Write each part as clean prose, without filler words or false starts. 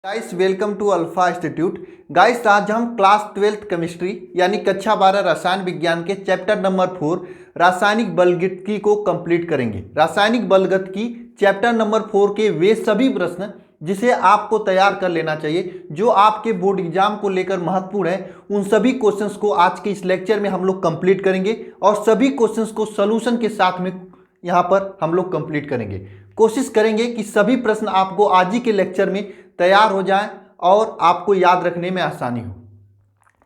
Guys welcome to alpha institute. Guys आज हम class 12th chemistry यानी कक्षा 12 रसायन विज्ञान के चैप्टर नंबर 4 रासायनिक बलगतिकी को कंप्लीट करेंगे। रासायनिक बलगतिकी चैप्टर नंबर 4 के वे सभी प्रश्न जिसे आपको तैयार कर लेना चाहिए, जो आपके बोर्ड एग्जाम को लेकर महत्वपूर्ण है, उन सभी क्वेश्चंस को आज के इस लेक्चर में हम लोग कंप्लीट करेंगे और सभी क्वेश्चंस को सॉल्यूशन के साथ में यहाँ पर हम लोग कंप्लीट करेंगे। कोशिश करेंगे कि सभी प्रश्न आपको आज ही के लेक्चर में तैयार हो जाएं और आपको याद रखने में आसानी हो।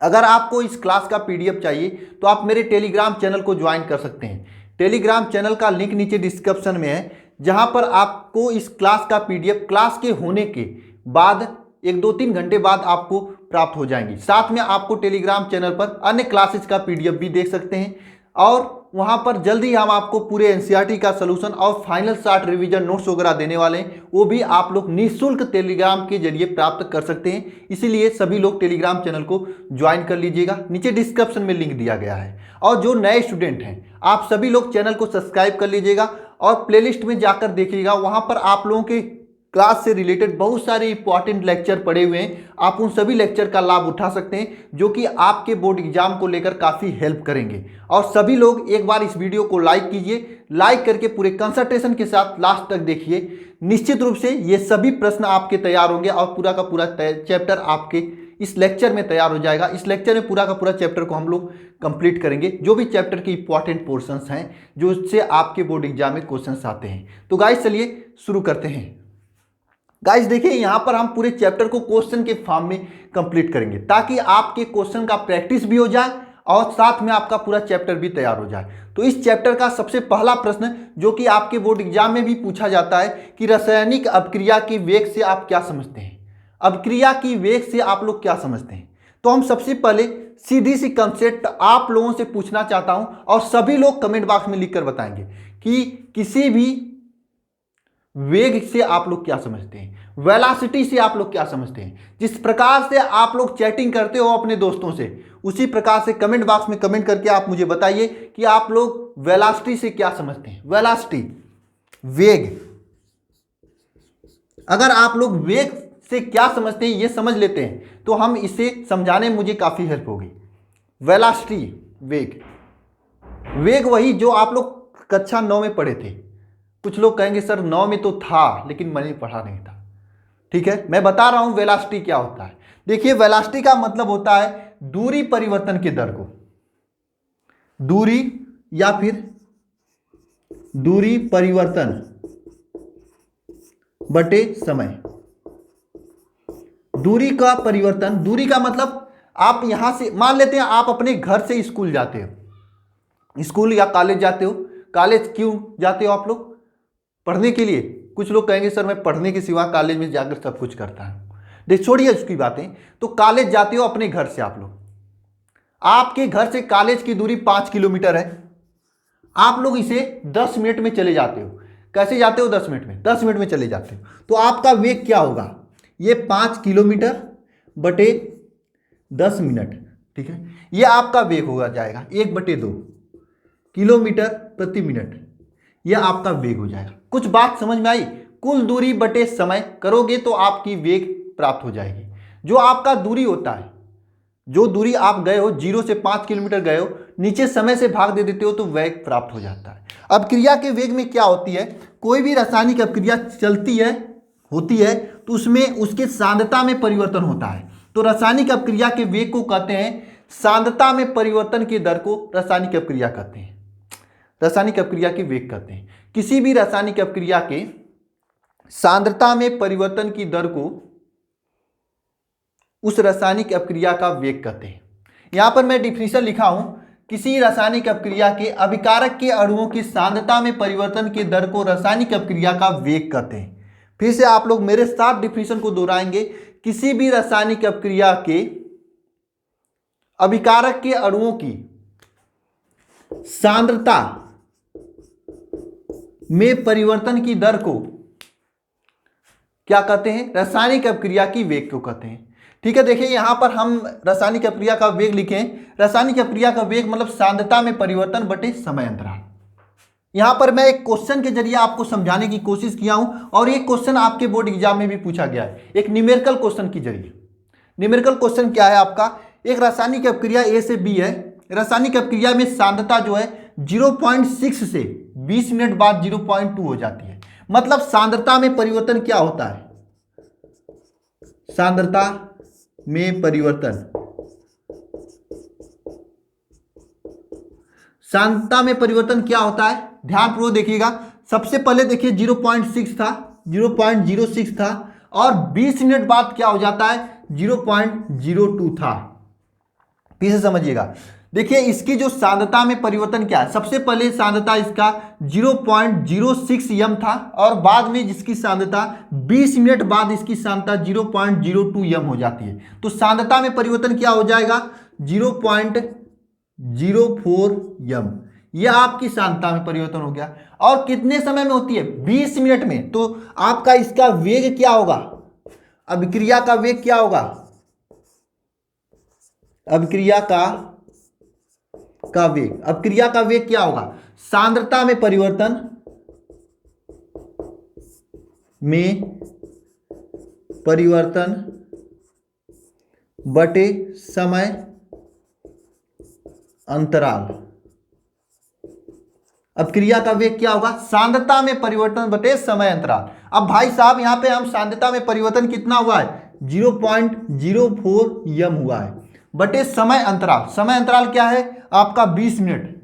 अगर आपको इस क्लास का पीडीएफ चाहिए तो आप मेरे टेलीग्राम चैनल को ज्वाइन कर सकते हैं। टेलीग्राम चैनल का लिंक नीचे डिस्क्रिप्शन में है, जहां पर आपको इस क्लास का पीडीएफ क्लास के होने के बाद 1-2-3 घंटे बाद आपको प्राप्त हो जाएंगी। साथ में आपको टेलीग्राम चैनल पर अन्य क्लासेस का पीडीएफ भी देख सकते हैं और वहां पर जल्दी हम आपको पूरे एनसीईआरटी का सलूशन और फाइनल शार्ट रिवीजन नोट्स वगैरह देने वाले हैं, वो भी आप लोग निःशुल्क टेलीग्राम के जरिए प्राप्त कर सकते हैं। इसीलिए सभी लोग टेलीग्राम चैनल को ज्वाइन कर लीजिएगा, नीचे डिस्क्रिप्शन में लिंक दिया गया है। और जो नए स्टूडेंट हैं आप सभी लोग चैनल को सब्सक्राइब कर लीजिएगा और प्लेलिस्ट में जाकर देखिएगा, वहां पर आप लोगों के क्लास से रिलेटेड बहुत सारे इंपॉर्टेंट लेक्चर पड़े हुए हैं। आप उन सभी लेक्चर का लाभ उठा सकते हैं, जो कि आपके बोर्ड एग्जाम को लेकर काफ़ी हेल्प करेंगे। और सभी लोग एक बार इस वीडियो को लाइक कीजिए, लाइक करके पूरे कंसंट्रेशन के साथ लास्ट तक देखिए। निश्चित रूप से ये सभी प्रश्न आपके तैयार होंगे और पूरा का पूरा चैप्टर आपके इस लेक्चर में तैयार हो जाएगा। इस लेक्चर में पूरा का पूरा चैप्टर को हम लोग कंप्लीट करेंगे, जो भी चैप्टर के इंपॉर्टेंट पोर्शंस हैं, जो उससे आपके बोर्ड एग्जाम में क्वेश्चंस आते हैं। तो गाइस चलिए शुरू करते हैं। गाइस देखिए, यहाँ पर हम पूरे चैप्टर को क्वेश्चन के फॉर्म में कंप्लीट करेंगे, ताकि आपके क्वेश्चन का प्रैक्टिस भी हो जाए और साथ में आपका पूरा चैप्टर भी तैयार हो जाए। तो इस चैप्टर का सबसे पहला प्रश्न, जो कि आपके बोर्ड एग्जाम में भी पूछा जाता है, कि रासायनिक अभिक्रिया की वेग से आप क्या समझते हैं। अभिक्रिया की वेग से आप लोग क्या समझते हैं? तो हम सबसे पहले सीधी सी कंसेप्ट आप लोगों से पूछना चाहता हूं और सभी लोग कमेंट बॉक्स में लिखकर बताएंगे कि किसी भी वेग से आप लोग क्या समझते हैं, वेलोसिटी से आप लोग क्या समझते हैं। जिस प्रकार से आप लोग चैटिंग करते हो अपने दोस्तों से, उसी प्रकार से कमेंट बॉक्स में कमेंट करके आप मुझे बताइए कि आप लोग वेलोसिटी से क्या समझते हैं। वेलोसिटी, वेग। अगर आप लोग वेग से क्या समझते हैं ये समझ लेते हैं तो हम इसे समझाने में मुझे काफी हेल्प होगी। वेलोसिटी, वेग। वेग वही जो आप लोग कक्षा 9 में पढ़े थे। कुछ लोग कहेंगे सर 9 में तो था लेकिन मैंने पढ़ा नहीं था। ठीक है, मैं बता रहा हूं वेलोसिटी क्या होता है। देखिए, वेलोसिटी का मतलब होता है दूरी परिवर्तन के दर को, दूरी या फिर दूरी परिवर्तन बटे समय। दूरी का परिवर्तन, दूरी का मतलब आप यहां से मान लेते हैं आप अपने घर से स्कूल जाते हो, स्कूल या कॉलेज जाते हो। कॉलेज क्यों जाते हो आप लोग? पढ़ने के लिए। कुछ लोग कहेंगे सर मैं पढ़ने के सिवा कॉलेज में जाकर सब कुछ करता हूं। देख छोड़िए उसकी बातें। तो कॉलेज जाते हो अपने घर से आप लोग, आपके घर से कॉलेज की दूरी 5 किलोमीटर है। आप लोग इसे 10 मिनट में चले जाते हो। कैसे जाते हो? 10 मिनट में। 10 मिनट में चले जाते हो तो आपका वेग क्या होगा? ये 5 किलोमीटर बटे 10 मिनट। ठीक है, ये आपका वेग होगा जाएगा 1/2 किलोमीटर प्रति मिनट। यह आपका वेग हो जाएगा। कुछ बात समझ में आई? कुल दूरी बटे समय करोगे तो आपकी वेग प्राप्त हो जाएगी। जो आपका दूरी होता है, जो दूरी आप गए हो, 0 से 5 किलोमीटर गए हो, नीचे समय से भाग दे देते हो तो वेग प्राप्त हो जाता है। अभिक्रिया के वेग में क्या होती है? कोई भी रासायनिक अभिक्रिया चलती है, होती है, तो उसमें उसके सांद्रता में परिवर्तन होता है। तो रासायनिक अभिक्रिया के वेग को कहते हैं, सांद्रता में परिवर्तन की दर को रासायनिक अभिक्रिया कहते हैं, रासायनिक अभिक्रिया के वेग कहते हैं। किसी भी रासायनिक अभिक्रिया के सांद्रता में परिवर्तन की दर को उस रासायनिक अभिक्रिया का वेग कहते हैं। यहां पर मैं डिफिनीशन लिखा हूं, किसी रासायनिक अभिक्रिया के अभिकारक के अणुओं की सांद्रता में परिवर्तन की दर को रासायनिक अभिक्रिया का वेग कहते हैं। फिर से आप लोग मेरे साथ डिफिनीशन को दोहराएंगे। किसी भी रासायनिक अभिक्रिया के अभिकारक के अणुओं की सांद्रता में परिवर्तन की दर को क्या कहते हैं? रासायनिक अभिक्रिया की वेग को कहते हैं। ठीक है, देखिए यहां पर हम रासायनिक अभिक्रिया का वेग लिखें। रासायनिक अभिक्रिया का वेग मतलब सांद्रता में परिवर्तन बटे समय अंतराल। यहां पर मैं एक क्वेश्चन के जरिए आपको समझाने की कोशिश किया हूं और ये क्वेश्चन आपके बोर्ड एग्जाम में भी पूछा गया है एक न्यूमेरिकल क्वेश्चन के जरिए। न्यूमेरिकल क्वेश्चन क्या है आपका, एक रासायनिक अपक्रिया ए से बी है, रासायनिक अपक्रिया में सांद्रता जो है 0.6 से 20 मिनट बाद 0.2 हो जाती है। मतलब सांद्रता में परिवर्तन क्या होता है, सांद्रता में परिवर्तन, सांद्रता में परिवर्तन क्या होता है, ध्यानपूर्वक देखिएगा। सबसे पहले देखिए 0.6 था, 0.06 था और 20 मिनट बाद क्या हो जाता है 0.02 था। फिर से समझिएगा, देखिए इसकी जो सांद्रता में परिवर्तन क्या है, सबसे पहले सांद्रता इसका 0.06 यम था और बाद में जिसकी सांद्रता 20 मिनट बाद इसकी सांद्रता 0.02 यम हो जाती है। तो सांद्रता में परिवर्तन क्या हो जाएगा 0.04 यम, यह आपकी सांद्रता में परिवर्तन हो गया। और कितने समय में होती है 20 मिनट में। तो आपका इसका वेग क्या होगा, अभिक्रिया का वेग क्या होगा, अभिक्रिया का वेग, अभिक्रिया का वेग क्या होगा, सांद्रता में परिवर्तन बटे समय अंतराल। अभिक्रिया का वेग क्या होगा, सांद्रता में परिवर्तन बटे समय अंतराल। अब भाई साहब यहां पे हम सांद्रता में परिवर्तन कितना हुआ है 0.04 यम हुआ है बटे समय अंतराल। समय अंतराल क्या है आपका 20 मिनट।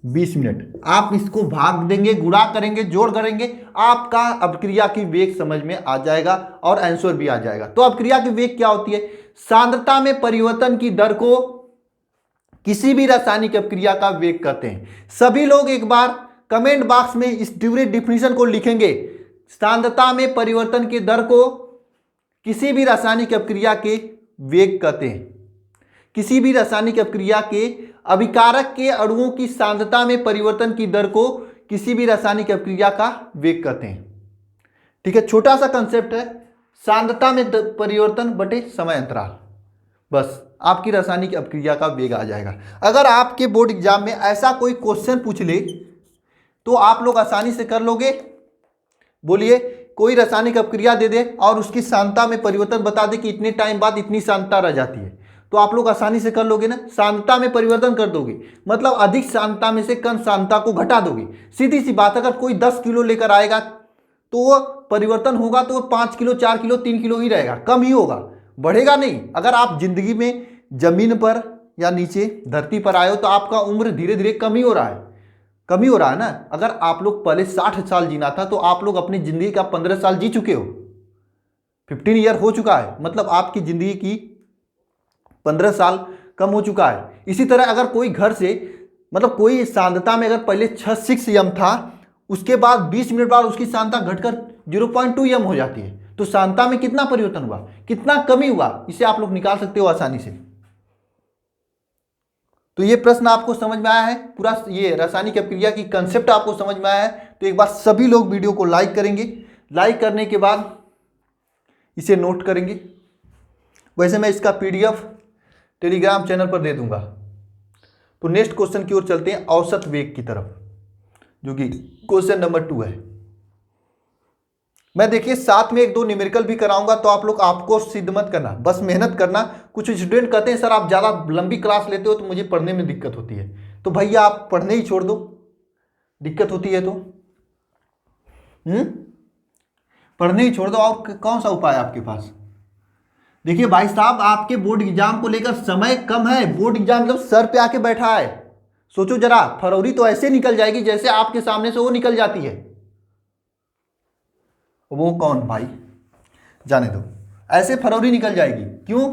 20 मिनट आप इसको भाग देंगे, गुणा करेंगे, जोड़ करेंगे, आपका अभिक्रिया की वेग समझ में आ जाएगा और आंसर भी आ जाएगा। तो अभिक्रिया की वेग क्या होती है, सांद्रता में परिवर्तन की दर को किसी भी रासायनिक अभिक्रिया का वेग कहते हैं। सभी लोग एक बार कमेंट बॉक्स में इस पूरे डिफिनीशन को लिखेंगे, सांद्रता में परिवर्तन की दर को किसी भी रासायनिक अभिक्रिया के वेग कहते हैं। किसी भी रासायनिक अभिक्रिया के अभिकारक के अणुओं की सांद्रता में परिवर्तन की दर को किसी भी रासायनिक अभिक्रिया का वेग कहते हैं। ठीक है, छोटा सा कंसेप्ट है, सांद्रता में परिवर्तन बटे समय अंतराल, बस आपकी रासायनिक अभिक्रिया का वेग आ जाएगा। अगर आपके बोर्ड एग्जाम में ऐसा कोई क्वेश्चन पूछ ले तो आप लोग आसानी से कर लोगे। बोलिए, कोई रासायनिक अभिक्रिया दे दे और उसकी सांद्रता में परिवर्तन बता दे कि इतने टाइम बाद इतनी सांद्रता रह जाती है, तो आप लोग आसानी से कर लोगे ना। सांद्रता में परिवर्तन कर दोगे, मतलब अधिक सांद्रता में से कम सांद्रता को घटा दोगे। सीधी सी बात, अगर कोई 10 किलो लेकर आएगा तो वो परिवर्तन होगा तो वो 5 किलो 4 किलो 3 किलो ही रहेगा, कम ही होगा, बढ़ेगा नहीं। अगर आप जिंदगी में जमीन पर या नीचे धरती पर आए हो तो आपका उम्र धीरे धीरे कम ही हो रहा है, कम ही हो रहा है ना। अगर आप लोग पहले 60 साल जीना था तो आप लोग अपनी जिंदगी का 15 साल जी चुके हो, 15 ईयर हो चुका है, मतलब आपकी जिंदगी की 15 साल कम हो चुका है। इसी तरह अगर कोई घर से, मतलब कोई सांद्रता में अगर पहले 6 यम था, उसके बाद 20 मिनट बाद उसकी सांद्रता घटकर 0.2 यम हो जाती है, तो सांद्रता में कितना परिवर्तन हुआ, कितना कमी हुआ, इसे आप लोग निकाल सकते हो आसानी से। तो ये प्रश्न आपको समझ में आया है, पूरा ये रासायनिक अभिक्रिया की कंसेप्ट आपको समझ में आया है। तो एक बार सभी लोग वीडियो को लाइक करेंगे, लाइक करने के बाद इसे नोट करेंगे। वैसे मैं इसका PDF टेलीग्राम चैनल पर दे दूंगा। तो नेक्स्ट क्वेश्चन की ओर चलते हैं, औसत वेग की तरफ, जो कि क्वेश्चन नंबर 2 है। मैं देखिए साथ में 1-2 न्यूमेरिकल भी कराऊंगा, तो आप लोग आपको सिद्ध मत करना, बस मेहनत करना। कुछ स्टूडेंट कहते हैं सर आप ज़्यादा लंबी क्लास लेते हो तो मुझे पढ़ने में दिक्कत होती है, तो भैया आप पढ़ने ही छोड़ दो, दिक्कत होती है तो पढ़ने ही छोड़ दो। और कौन सा उपाय आपके पास। देखिए भाई साहब, आपके बोर्ड एग्जाम को लेकर समय कम है, बोर्ड एग्जाम मतलब सर पे आके बैठा है। सोचो जरा, फरवरी तो ऐसे निकल जाएगी जैसे आपके सामने से वो निकल जाती है। वो कौन भाई, जाने दो, ऐसे फरवरी निकल जाएगी। क्यों?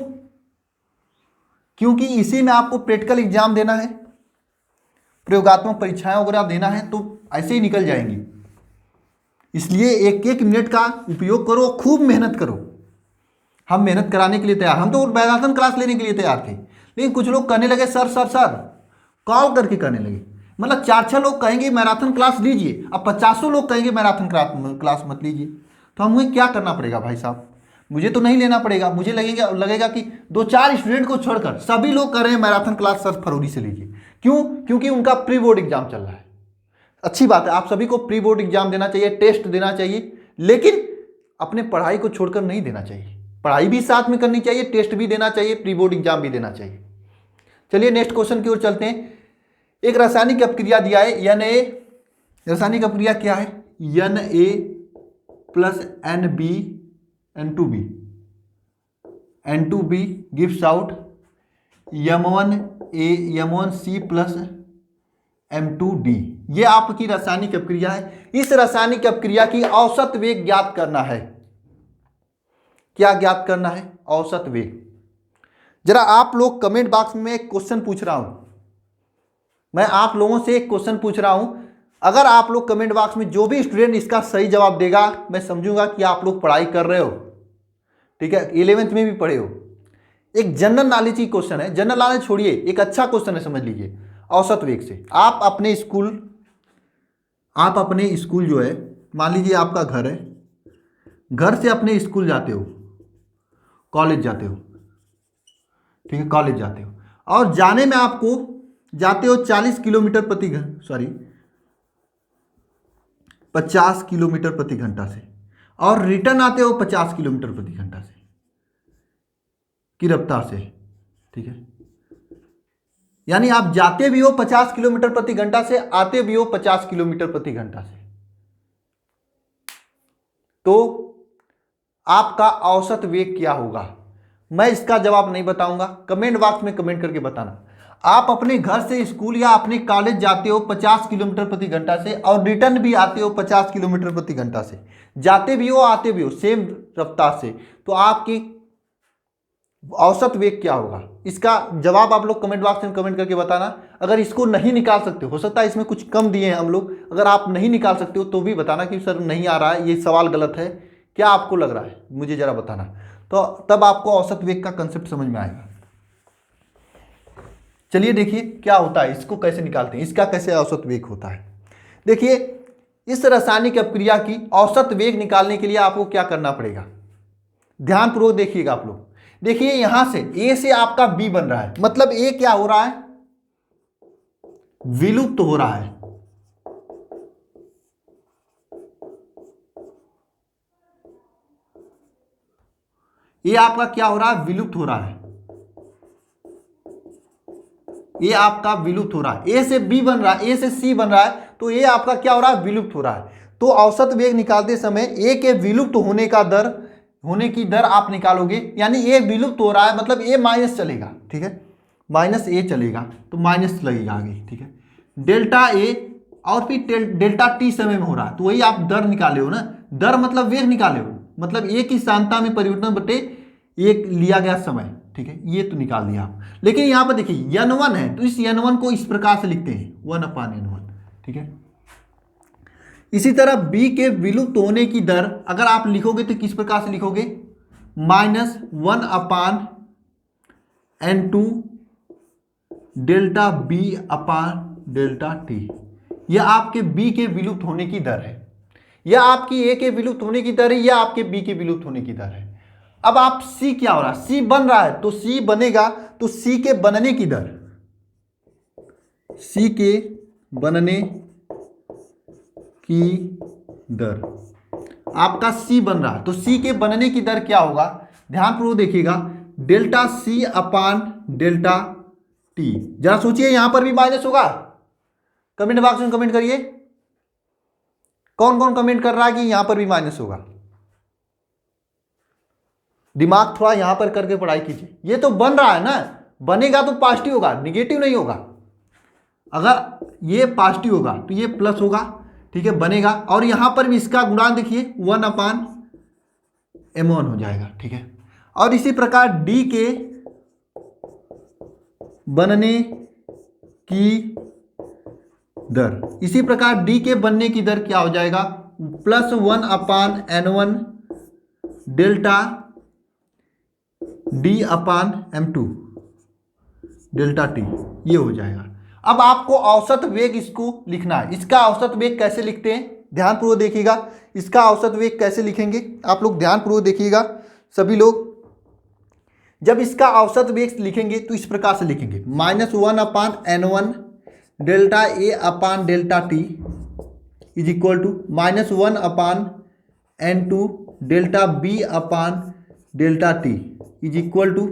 क्योंकि इसी में आपको प्रैक्टिकल एग्जाम देना है, प्रयोगात्मक परीक्षाएं वगैरह देना है, तो ऐसे ही निकल जाएंगी। इसलिए 1-1 मिनट का उपयोग करो, खूब मेहनत करो। हम मेहनत कराने के लिए तैयार, हम तो मैराथन क्लास लेने के लिए तैयार थे, लेकिन कुछ लोग कहने लगे सर सर सर, कॉल करके कहने लगे, मतलब 4-6 लोग कहेंगे मैराथन क्लास लीजिए, अब 50 लोग कहेंगे मैराथन क्लास मत लीजिए। तो हमें क्या करना पड़ेगा भाई साहब, मुझे तो नहीं लेना पड़ेगा, मुझे लगेगा कि 2-4 स्टूडेंट को छोड़कर सभी लोग कर रहे हैं मैराथन क्लास सर फरवरी से लीजिए। क्यों? क्योंकि उनका प्री बोर्ड एग्जाम चल रहा है। अच्छी बात है, आप सभी को प्री बोर्ड एग्जाम देना चाहिए, टेस्ट देना चाहिए, लेकिन अपने पढ़ाई को छोड़कर नहीं देना चाहिए। पढ़ाई भी साथ में करनी चाहिए, टेस्ट भी देना चाहिए, प्री बोर्ड एग्जाम भी देना चाहिए। चलिए नेक्स्ट क्वेश्चन की ओर चलते हैं। एक रासायनिक अपक्रिया दिया है Na, रासायनिक अपक्रिया क्या है? Na plus NB N2B, N2B gives out M1A M1C plus M2D। ये आपकी रासायनिक अपक्रिया है। इस रासायनिक अपक्रिया की औसत वेग ज्ञात करना है। क्या ज्ञात करना है? औसत वेग। जरा आप लोग कमेंट बॉक्स में एक क्वेश्चन पूछ रहा हूं, मैं आप लोगों से एक क्वेश्चन पूछ रहा हूं। अगर आप लोग कमेंट बॉक्स में जो भी स्टूडेंट इसका सही जवाब देगा, मैं समझूंगा कि आप लोग पढ़ाई कर रहे हो, ठीक है, 11वीं में भी पढ़े हो। एक जनरल नॉलेज की क्वेश्चन है, जनरल नॉलेज छोड़िए, एक अच्छा क्वेश्चन है, समझ लीजिए। औसत वेग से आप अपने स्कूल जो है, मान लीजिए आपका घर है, घर से अपने स्कूल जाते हो, कॉलेज जाते हो, ठीक है, कॉलेज जाते हो, और जाने में आपको जाते हो 40 किलोमीटर प्रति घंटा, सॉरी 50 किलोमीटर प्रति घंटा से, और रिटर्न आते हो 50 किलोमीटर प्रति घंटा से की रफ्तार से, ठीक है। यानी आप जाते भी हो 50 किलोमीटर प्रति घंटा से, आते भी हो 50 किलोमीटर प्रति घंटा से, तो आपका औसत वेग क्या होगा? मैं इसका जवाब नहीं बताऊंगा, कमेंट बॉक्स में कमेंट करके बताना। आप अपने घर से स्कूल या अपने कॉलेज जाते हो 50 किलोमीटर प्रति घंटा से, और रिटर्न भी आते हो 50 किलोमीटर प्रति घंटा से, जाते भी हो आते भी हो सेम रफ्तार से, तो आपकी औसत वेग क्या होगा? इसका जवाब आप लोग कमेंट बॉक्स में कमेंट करके बताना। अगर इसको नहीं निकाल सकते हो सकता है इसमें कुछ कम दिए हैं हम लोग, अगर आप नहीं निकाल सकते हो तो भी बताना कि सर नहीं आ रहा है, ये सवाल गलत है, क्या आपको लग रहा है मुझे जरा बताना, तो तब आपको औसत वेग का कंसेप्ट समझ में आएगा। चलिए देखिए क्या होता है, इसको कैसे निकालते हैं, इसका कैसे औसत वेग होता है। देखिए इस रासायनिक अपक्रिया की औसत वेग निकालने के लिए आपको क्या करना पड़ेगा, ध्यानपूर्वक देखिएगा आप लोग। देखिए यहां से ए से आपका बी बन रहा है, मतलब ए क्या हो रहा है? विलुप्त हो रहा है। ये आपका क्या हो रहा है? विलुप्त हो रहा है। ये आपका विलुप्त हो रहा है। ए से बी बन रहा है, ए से सी बन रहा है, तो ये आपका क्या हो रहा है? विलुप्त हो रहा है। तो औसत वेग निकालते समय ए के विलुप्त होने की दर आप निकालोगे, यानी ए विलुप्त हो रहा है मतलब ए माइनस चलेगा, ठीक है, माइनस ए चलेगा, तो माइनस लगेगा आगे, ठीक है, डेल्टा ए, और फिर डेल्टा टी समय में हो रहा है, तो वही आप दर निकाले हो ना, दर मतलब वेग निकाले हो, मतलब ए की सांद्रता में परिवर्तन बटे एक लिया गया समय, ठीक है, ये तो निकाल दिया आप। लेकिन यहां पर देखिए n1 है, तो इस n1 को इस प्रकार से लिखते हैं 1/n1, ठीक है। इसी तरह b के विलुप्त होने की दर अगर आप लिखोगे तो किस प्रकार से लिखोगे? -1/n2 delta b upon delta T. यह आपके b के विलुप्त होने की दर है, यह आपकी a के विलुप्त होने की दर है, यह आपके b के विलुप्त होने की दर है। अब आप c क्या हो रहा है? c बन रहा है, तो c बनेगा, तो c के बनने की दर, c के बनने की दर, आपका c बन रहा है, तो c के बनने की दर क्या होगा? ध्यानपूर्वक देखिएगा, delta c upon delta T. जरा सोचिए यहां पर भी माइनस होगा, कमेंट बॉक्स में कमेंट करिए, कौन कौन कमेंट कर रहा है कि यहां पर भी माइनस होगा। दिमाग थोड़ा यहां पर करके पढ़ाई कीजिए। ये तो बन रहा है ना, बनेगा तो पॉजिटिव होगा, निगेटिव नहीं होगा। अगर ये पॉजिटिव होगा तो ये प्लस होगा, ठीक है, बनेगा, और यहां पर भी इसका गुणांक देखिए 1/m1 हो जाएगा, ठीक है। और इसी प्रकार d के बनने की दर, इसी प्रकार d के बनने की दर क्या हो जाएगा? +1/n1 delta d/m2 delta t, ये हो जाएगा। अब आपको औसत वेग इसको लिखना है। इसका औसत वेग कैसे लिखते हैं? ध्यानपूर्वक देखिएगा, इसका औसत वेग कैसे लिखेंगे आप लोग, ध्यानपूर्वक देखिएगा सभी लोग। जब इसका औसत वेग लिखेंगे तो इस प्रकार से लिखेंगे, -1/n1 delta a upon delta t is equal to -1 upon N2 delta B upon delta t is equal to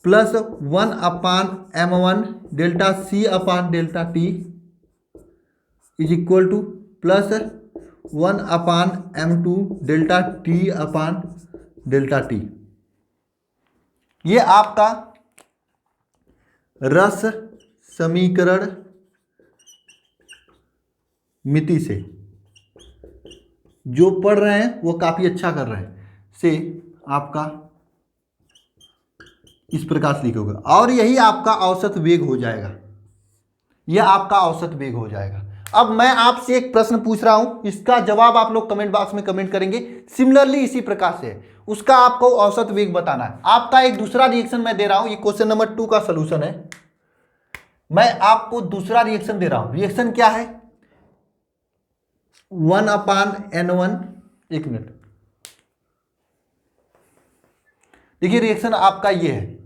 +1 upon M1 delta C upon delta t is equal to +1 upon M2 delta T upon delta t. ये आपका रस समीकरण मिति से जो पढ़ रहे हैं वो काफ़ी अच्छा कर रहे हैं से आपका इस प्रकार से लिखोगे और यही आपका औसत वेग हो जाएगा। यह आपका औसत वेग हो जाएगा। अब मैं आपसे एक प्रश्न पूछ रहा हूं, इसका जवाब आप लोग कमेंट बॉक्स में कमेंट करेंगे। सिमिलरली इसी प्रकार से उसका आपको औसत वेग बताना है। आपका एक दूसरा रिएक्शन मैं दे रहा हूं, ये क्वेश्चन नंबर 2 का सलूशन है। मैं आपको दूसरा रिएक्शन दे रहा हूं। रिएक्शन क्या है? 1 अपान N1, एक मिनट देखिए, रिएक्शन आपका ये है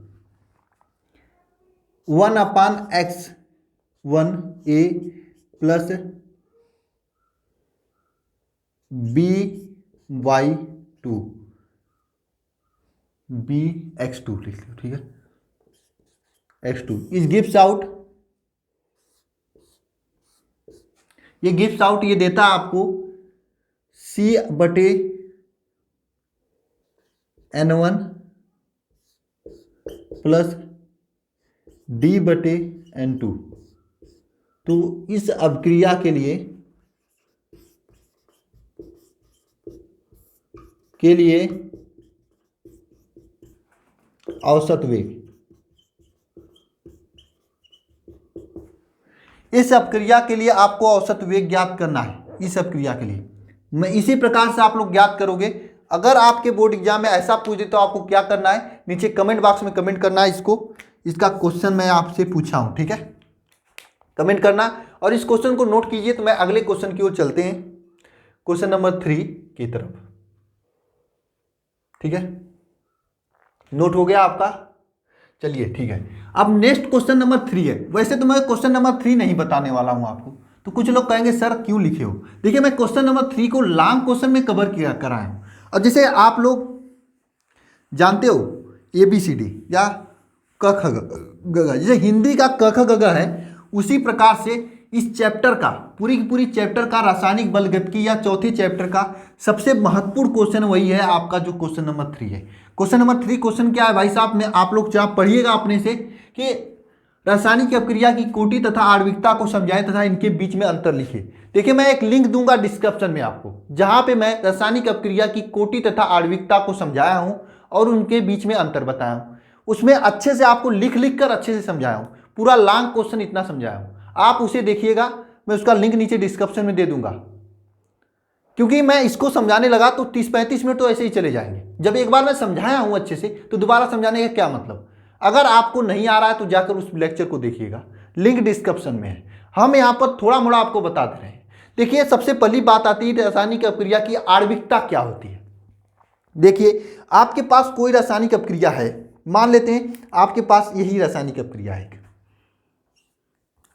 1 अपान X1A प्लस BY2 BX2 लिख लो, ठीक है। X2 इस गिव्स आउट, ये गिव्स आउट, ये देता है आपको C/N1 प्लस D/N2। तो इस अभिक्रिया के लिए औसत वेग, इस अभिक्रिया के लिए आपको औसत वेग ज्ञात करना है। इस अभिक्रिया के लिए मैं इसी प्रकार से आप लोग ज्ञात करोगे। अगर आपके बोर्ड एग्जाम में ऐसा पूछ दे तो आपको क्या करना है, नीचे कमेंट बॉक्स में कमेंट करना है इसका क्वेश्चन मैं आपसे पूछा हूं, ठीक है। कमेंट करना और इस क्वेश्चन को नोट कीजिए। तो मैं अगले क्वेश्चन की ओर चलते हैं, क्वेश्चन नंबर 3 की तरफ, ठीक है। नोट हो गया आपका? चलिए ठीक है। अब नेक्स्ट क्वेश्चन नंबर 3 है। वैसे तो मैं क्वेश्चन नंबर 3 नहीं बताने वाला हूं आपको, तो कुछ लोग कहेंगे सर क्यों लिखे हो। देखिए, मैं क्वेश्चन नंबर 3 को लॉन्ग क्वेश्चन में कवर किया कराया हूं। और जैसे आप लोग जानते हो ABCD या क ख ग घ, जैसे हिंदी का क ख ग घ है, उसी प्रकार से इस चैप्टर का पूरी की पूरी चैप्टर का रासायनिक बलगतिकी या चौथे चैप्टर का सबसे महत्वपूर्ण क्वेश्चन वही है आपका जो क्वेश्चन नंबर 3 है। क्वेश्चन नंबर 3 क्वेश्चन क्या है भाई साहब, में आप लोग जहाँ पढ़िएगा अपने से कि रासायनिक अभिक्रिया की कोटि तथा आणविकता को समझाएं तथा इनके बीच में अंतर लिखे। देखिए, मैं एक लिंक दूंगा डिस्क्रिप्शन में आपको, जहां पे मैं रासायनिक अभिक्रिया की कोटि तथा आणविकता को समझाया हूं और उनके बीच में अंतर बताया हूं। उसमें अच्छे से आपको लिख कर अच्छे से समझाया हूं। पूरा लॉन्ग क्वेश्चन इतना समझाया हूं, आप उसे देखिएगा। मैं उसका लिंक नीचे डिस्क्रिप्शन में दे दूंगा, क्योंकि मैं इसको समझाने लगा तो 30-35 मिनट तो ऐसे ही चले जाएंगे। जब एक बार मैं समझाया हूं अच्छे से तो दोबारा समझाने का क्या मतलब। अगर आपको नहीं आ रहा है तो जाकर उस लेक्चर को देखिएगा, लिंक डिस्क्रिप्शन में है। हम यहाँ पर थोड़ा मोड़ा आपको बता दे रहे हैं। देखिए, सबसे पहली बात आती है रासायनिक अभिक्रिया की आणविकता क्या होती है। देखिए, आपके पास कोई रासायनिक अभिक्रिया है, मान लेते हैं आपके पास यही रासायनिक अभिक्रिया है।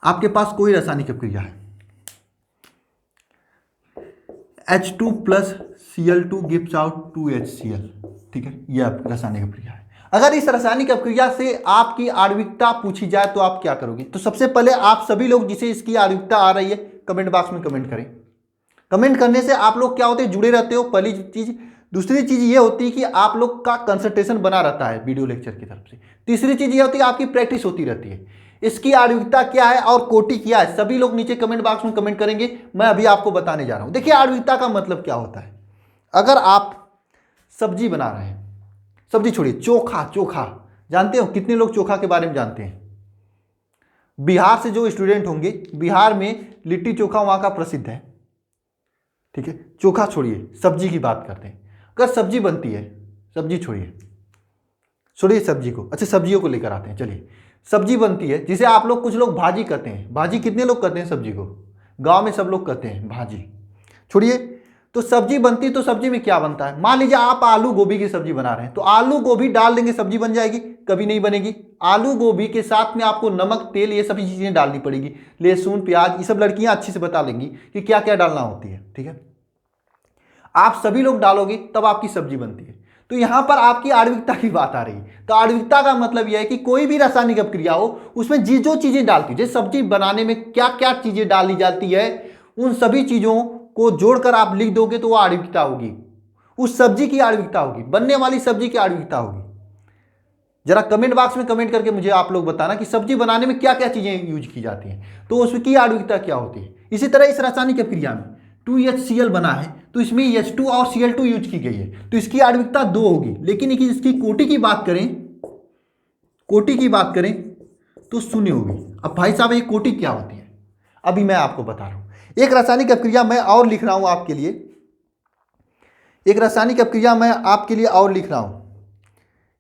आपके पास कोई रासायनिक अभिक्रिया है, H2 plus Cl2 gives out 2HCl, ठीक है। यह रासायनिक अभिक्रिया है। अगर इस रासायनिक अभिक्रिया से आपकी आणविकता पूछी जाए तो आप क्या करोगे। तो सबसे पहले आप सभी लोग जिसे इसकी आणविकता आ रही है कमेंट बॉक्स में कमेंट करें। कमेंट करने से आप लोग क्या होते हैं, जुड़े रहते हो, पहली चीज। दूसरी चीज ये होती है कि आप लोग का कंसंट्रेशन बना रहता है वीडियो लेक्चर की तरफ से। तीसरी चीज ये होती है आपकी प्रैक्टिस होती रहती है। इसकी आणविकता क्या है और कोटि क्या है, सभी लोग नीचे कमेंट बॉक्स में कमेंट करेंगे। मैं अभी आपको बताने जा रहा हूं। देखिए, आणविकता का मतलब क्या होता है। अगर आप सब्जी बना रहे हैं, सब्जी छोड़िए, चोखा जानते हो, कितने लोग चोखा के बारे में जानते हैं। बिहार से जो स्टूडेंट होंगे, बिहार में लिट्टी चोखा वहां का प्रसिद्ध है, ठीक है। चोखा छोड़िए, सब्जी की बात करते हैं। अगर सब्जी बनती है, सब्जी छोड़िए सब्जी को, अच्छा सब्जियों को लेकर आते हैं। चलिए, सब्जी बनती है जिसे आप लोग, कुछ लोग भाजी कहते हैं। भाजी कितने लोग कहते हैं सब्जी को, गांव में सब लोग कहते हैं भाजी, छोड़िए। तो सब्जी बनती तो सब्जी में क्या बनता है, मान लीजिए आप आलू गोभी की सब्जी बना रहे हैं, तो आलू गोभी डाल देंगे सब्जी बन जाएगी, कभी नहीं बनेगी। आलू गोभी के साथ में आपको नमक, तेल, ये सभी चीजें डालनी पड़ेगी, लहसुन, प्याज, ये सब लड़कियां अच्छे से बता लेंगी कि क्या क्या डालना होती है, ठीक है। आप सभी लोग डालोगे तब आपकी सब्जी बनती है। तो यहां पर आपकी आणविकता की बात आ रही है। तो आणविकता का मतलब यह है कि कोई भी रासायनिक अपक्रिया हो उसमें जो चीजें डालती है, जैसे सब्जी बनाने में क्या क्या चीजें डाली जाती है, उन सभी चीजों को जोड़कर आप लिख दोगे तो वो आणविकता होगी, उस सब्जी की आणविकता होगी, बनने वाली सब्जी की आणविकता होगी। जरा कमेंट बॉक्स में कमेंट करके मुझे आप लोग बताना कि सब्जी बनाने में क्या क्या चीजें यूज की जाती हैं, तो उसकी आणविकता क्या होती है। इसी तरह इस रासायनिक अपक्रिया में 2HCl बना है तो इसमें H2 और Cl2 यूज की गई है, तो इसकी आणविकता 2 होगी। लेकिन इसकी कोटि की बात करें, कोटि की बात करें तो 0 होगी। अब भाई साहब ये कोटि क्या होती है, अभी मैं आपको बता रहा हूं। एक रासायनिक अपक्रिया मैं और लिख रहा हूं आपके लिए, एक रासायनिक अपक्रिया मैं आपके लिए और लिख रहा हूं।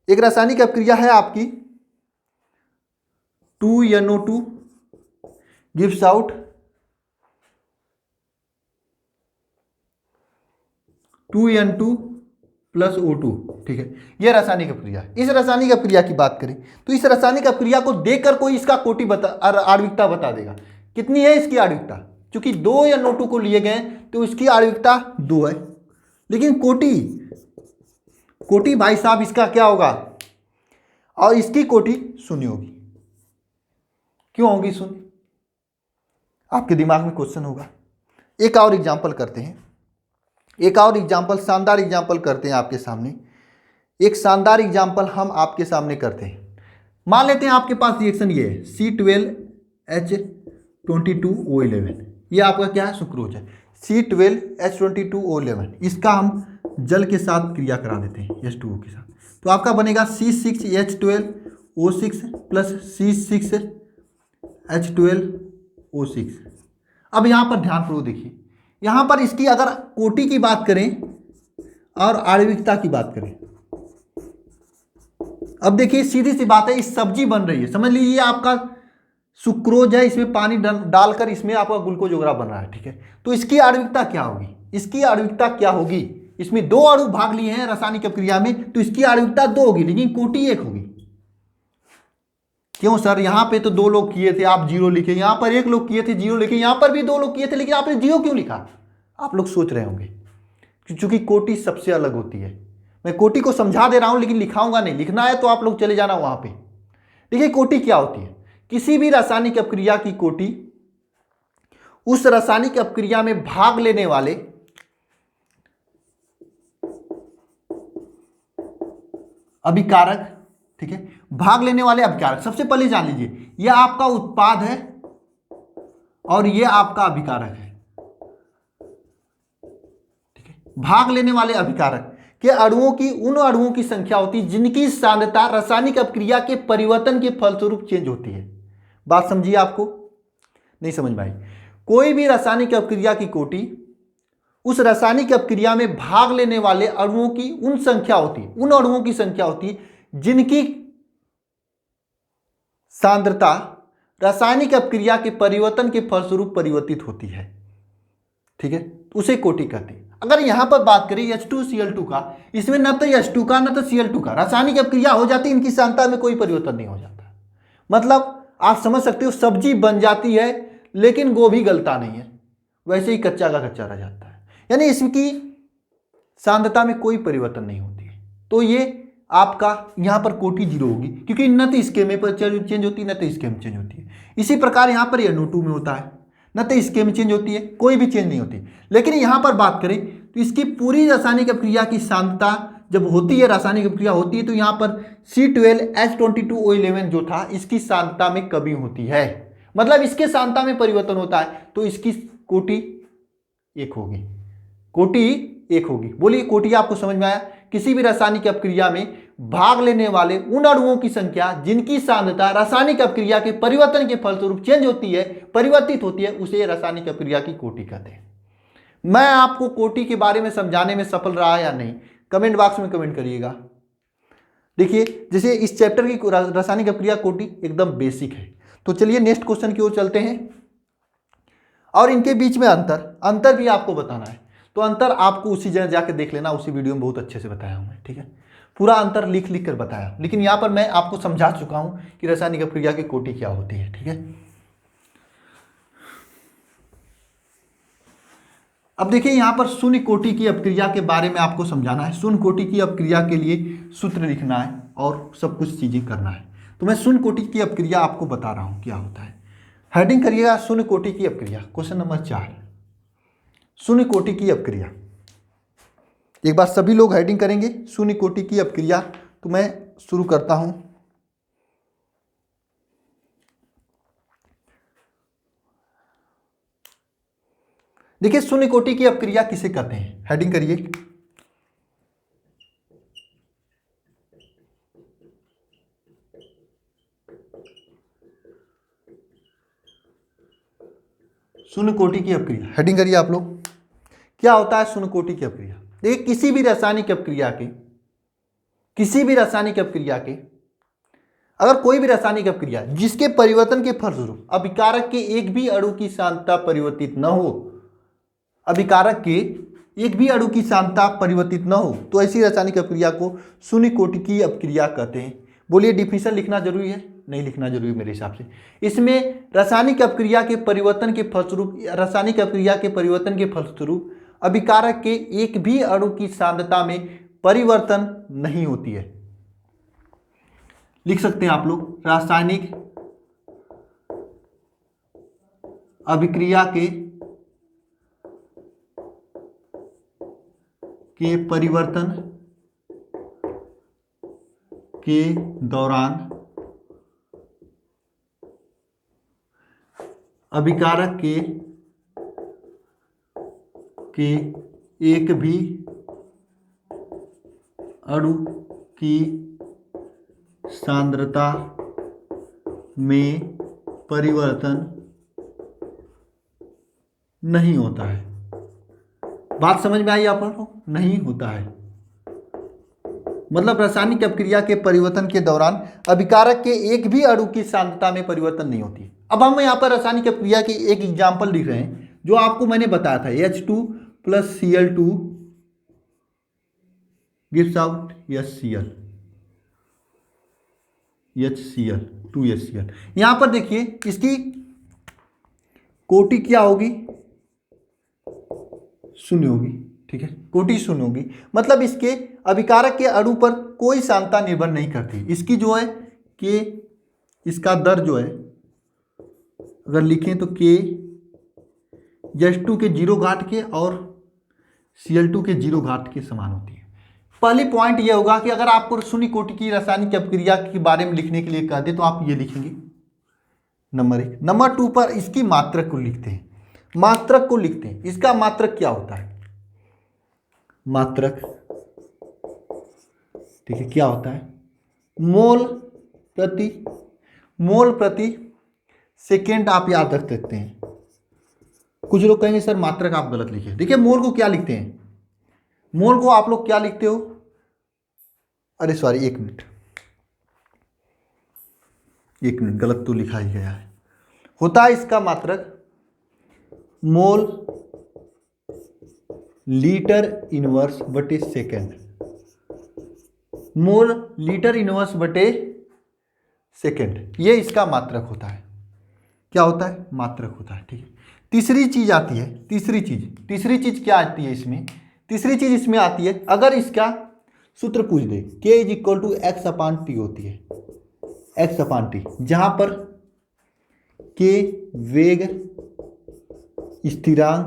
एक रासायनिक अपक्रिया है आपकी 2NO2 gives out 2N2 plus O2, ठीक है। यह रासायनिक अपक्रिया है। इस रासायनिक अपक्रिया की बात करें तो इस रासायनिक अपक्रिया को देखकर कोई इसका कोटि आणविकता बता देगा। कितनी है इसकी आणविकता, क्योंकि 2NO2 को लिए गए तो इसकी आणविकता 2 है। लेकिन कोटि भाई साहब इसका क्या होगा, और इसकी कोटि 0 होगी। क्यों होगी 0, आपके दिमाग में क्वेश्चन होगा। एक और एग्जांपल करते हैं, एक और एग्जांपल, शानदार एग्जांपल करते हैं आपके सामने। एक शानदार एग्जांपल हम आपके सामने करते हैं। मान लेते हैं आपके पास रिएक्शन ये है C12H22O11, ये आपका क्या है, सुक्रोज है। C12H22O11, इसका हम जल के साथ क्रिया करा देते हैं H2O के साथ, तो आपका बनेगा C6H12O6 प्लस C6H12O6। अब यहाँ पर ध्यानपूर्वक देखिए, यहाँ पर इसकी अगर कोटि की बात करें और आणविकता की बात करें, अब देखिए सीधी सी बात है, इस सब्जी बन रही है, समझ लीजिए आपका सुक्रोज है, इसमें पानी डालकर इसमें आपका ग्लूकोज वगैरह बन रहा है, ठीक है। तो इसकी आणविकता क्या होगी, इसकी आणविकता क्या होगी, इसमें 2 अणु भाग लिए हैं रासायनिक अपक्रिया में, तो इसकी आणविकता 2 होगी, लेकिन कोटि 1 होगी। क्यों सर, यहां पे तो 2 लोग किए थे, आप 0 लिखे, यहां पर 1 लोग किए थे 0 लिखे, यहां पर भी 2 लोग किए थे लेकिन आपने 0 क्यों लिखा। आप लोग सोच रहे होंगे क्योंकि कोटि सबसे अलग होती है। मैं कोटि को समझा दे रहा हूं लेकिन लिखाऊंगा नहीं, लिखना है तो आप लोग चले जाना वहां पे। देखिए कोटि क्या होती है, किसी भी रासायनिक अपक्रिया की कोटि उस रासायनिक अपक्रिया में भाग लेने वाले अभिकारक, ठीक है, भाग लेने वाले अभिकारक। सबसे पहले जान लीजिए यह आपका उत्पाद है और यह आपका अभिकारक है, ठीक है। भाग लेने वाले अभिकारक के अणुओं की, उन अणुओं की संख्या होती है जिनकी सांद्रता रासायनिक अपक्रिया के परिवर्तन के फलस्वरूप चेंज होती है। बात समझिए, आपको नहीं समझ में आई। कोई भी रासायनिक अपक्रिया की कोटि उस रासायनिक अपक्रिया में भाग लेने वाले अणुओं की उन संख्या होती है, उन अणुओं की संख्या होती है जिनकी सांद्रता रासायनिक अपक्रिया के परिवर्तन के फलस्वरूप परिवर्तित होती है, ठीक है, उसे कोटि कहते हैं। अगर यहां पर बात करें H2Cl2 का, इसमें न तो H2 का न तो Cl2 का रासायनिक अपक्रिया हो जाती है, इनकी सांद्रता में कोई परिवर्तन नहीं हो जाता। मतलब आप समझ सकते हो सब्जी बन जाती है लेकिन गोभी गलता नहीं है, वैसे ही कच्चा का कच्चा रह जाता है, यानी इसकी सांद्रता में कोई परिवर्तन नहीं होती है। तो ये आपका यहाँ पर कोटि 0 होगी, क्योंकि न तो इसके में चेंज होती है न तो इसके में चेंज होती है। इसी प्रकार यहाँ पर NO2 में होता है, न तो इसके में चेंज होती है, कोई भी चेंज नहीं होती। लेकिन यहाँ पर बात करें तो इसकी पूरी रासायनिक अपक्रिया की सांद्रता जब होती है, रासायनिक अपक्रिया होती है, तो यहाँ पर C12H22O11 जो था इसकी सांद्रता में कमी होती है, मतलब इसके सांद्रता में परिवर्तन होता है, तो इसकी कोटि 1 होगी, कोटि 1 होगी। बोलिए कोटि आपको समझ में आया। किसी भी रासायनिक अपक्रिया में भाग लेने वाले उन अणुओं की संख्या जिनकी सांद्रता रासायनिक अपक्रिया के परिवर्तन के फलस्वरूप चेंज होती है, परिवर्तित होती है, उसे रासायनिक अपक्रिया की कोटि कहते हैं। मैं आपको कोटि के बारे में समझाने में सफल रहा या नहीं, कमेंट बॉक्स में कमेंट करिएगा। देखिए जैसे इस चैप्टर की रासायनिक अपक्रिया कोटि एकदम बेसिक है। तो चलिए नेक्स्ट क्वेश्चन की ओर चलते हैं, और इनके बीच में अंतर भी आपको बताना है। तो अंतर आपको उसी जगह जाके देख लेना, उसी वीडियो में बहुत अच्छे से बताया हूँ मैं, ठीक है। पूरा अंतर लिख लिख कर बताया, लेकिन यहाँ पर मैं आपको समझा चुका हूँ कि रासायनिक अपक्रिया की कोटि क्या होती है, ठीक है। अब देखिए यहाँ पर शून्य कोटि की अपक्रिया के बारे में आपको समझाना है। शून्य कोटि की अपक्रिया के लिए सूत्र लिखना है और सब कुछ चीजें करना है। तो मैं शून्य कोटि की अपक्रिया आपको बता रहा हूँ क्या होता है। हेडिंग करिएगा शून्य कोटि की अपक्रिया, क्वेश्चन नंबर 4, शून्य कोटि की अपक्रिया। एक बार सभी लोग हेडिंग करेंगे शून्य कोटि की अपक्रिया। तो मैं शुरू करता हूं। देखिए शून्य कोटि की अपक्रिया किसे कहते हैं, हेडिंग करिए। शून्य कोटि की अपक्रिया, हेडिंग करिए आप लोग। क्या होता है शून्य कोटि की अपक्रिया? देखिए किसी भी रासायनिक अपक्रिया के अगर कोई भी रासायनिक अपक्रिया जिसके परिवर्तन के फलस्वरूप अभिकारक के एक भी अणु की सांद्रता परिवर्तित न हो, अभिकारक के एक भी अणु की सांद्रता परिवर्तित न हो, तो ऐसी रासायनिक अपक्रिया को शून्य कोटि की अपक्रिया कहते हैं। बोलिए डिफिनेशन लिखना जरूरी है? नहीं लिखना जरूरी मेरे हिसाब से। इसमें रासायनिक अपक्रिया के परिवर्तन के फलस्वरूप अभिकारक के एक भी अणु की सांद्रता में परिवर्तन नहीं होती है। लिख सकते हैं आप लोग, रासायनिक अभिक्रिया के परिवर्तन के दौरान अभिकारक के एक भी अणु की सांद्रता में परिवर्तन नहीं होता है। बात समझ में आई आप लोगों को? नहीं होता है मतलब रासायनिक अपक्रिया के परिवर्तन के दौरान अभिकारक के एक भी अणु की सांद्रता में परिवर्तन नहीं होती। अब हम यहाँ पर रासायनिक अपक्रिया की एक एग्जाम्पल लिख रहे हैं जो आपको मैंने बताया था, H2 + Cl2 gives out HCl 2HCl। यहां पर देखिए इसकी कोटि क्या होगी? शून्य होगी, ठीक है। कोटि शून्य होगी मतलब इसके अभिकारक के अणु पर कोई सांद्रता निर्भर नहीं करती। इसकी जो है कि इसका दर जो है अगर लिखें तो K H2 के 0 घाट के और Cl2 के 0 घाट के समान होती है। पहली पॉइंट यह होगा कि अगर आपको शून्य कोटि की रासायनिक अपक्रिया के बारे में लिखने के लिए कहते तो आप ये लिखेंगे नंबर 1। नंबर 2 पर इसकी मात्रक को लिखते हैं, इसका मात्रक क्या होता है? मात्रक, ठीक है, क्या होता है? मोल प्रति सेकेंड आप याद रख सकते हैं। कुछ लोग कहेंगे सर मात्रक आप गलत लिखे। देखिए मोल को क्या लिखते हैं? मोल को आप लोग क्या लिखते हो? अरे सॉरी, एक मिनट, गलत तो लिखा ही गया है। होता है इसका मात्रक मोल लीटर इनवर्स बटे सेकेंड। मोल लीटर इनवर्स बटे सेकेंड, ये इसका मात्रक होता है। क्या होता है? मात्रक होता है, ठीक है। तीसरी चीज आती है, तीसरी चीज क्या आती है इसमें? तीसरी चीज इसमें आती है अगर इसका सूत्र पूछ दे, K = x/T होती है, x/T, जहां पर K वेग स्थिरांक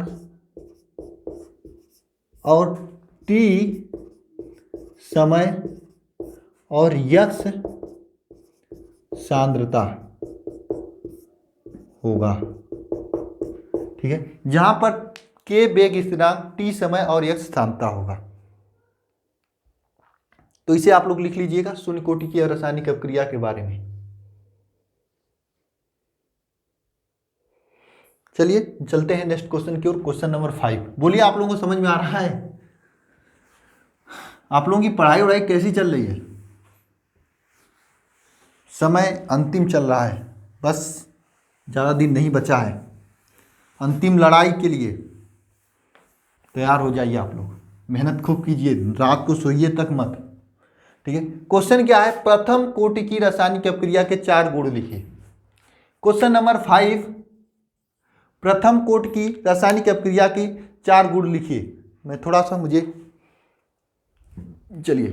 और T समय और x सांद्रता होगा, ठीक है। जहां पर K वेग स्थिरांक, T समय और x सांद्रता होगा। तो इसे आप लोग लिख लीजिएगा शून्य कोटि की रासायनिक अपक्रिया के बारे में। चलिए चलते हैं नेक्स्ट क्वेश्चन की ओर, क्वेश्चन नंबर 5। बोलिए आप लोगों को समझ में आ रहा है? आप लोगों की पढ़ाई वढ़ाई कैसी चल रही है? समय अंतिम चल रहा है, बस ज़्यादा दिन नहीं बचा है अंतिम लड़ाई के लिए। तैयार हो जाइए आप लोग, मेहनत खूब कीजिए, रात को सोइए तक मत। ठीक है, क्वेश्चन क्या है, प्रथम कोटि की रासायनिक अपक्रिया के 4 गुण लिखिए। क्वेश्चन नंबर 5, प्रथम कोटि की रासायनिक अपक्रिया की 4 गुण लिखिए। मैं थोड़ा सा मुझे चलिए,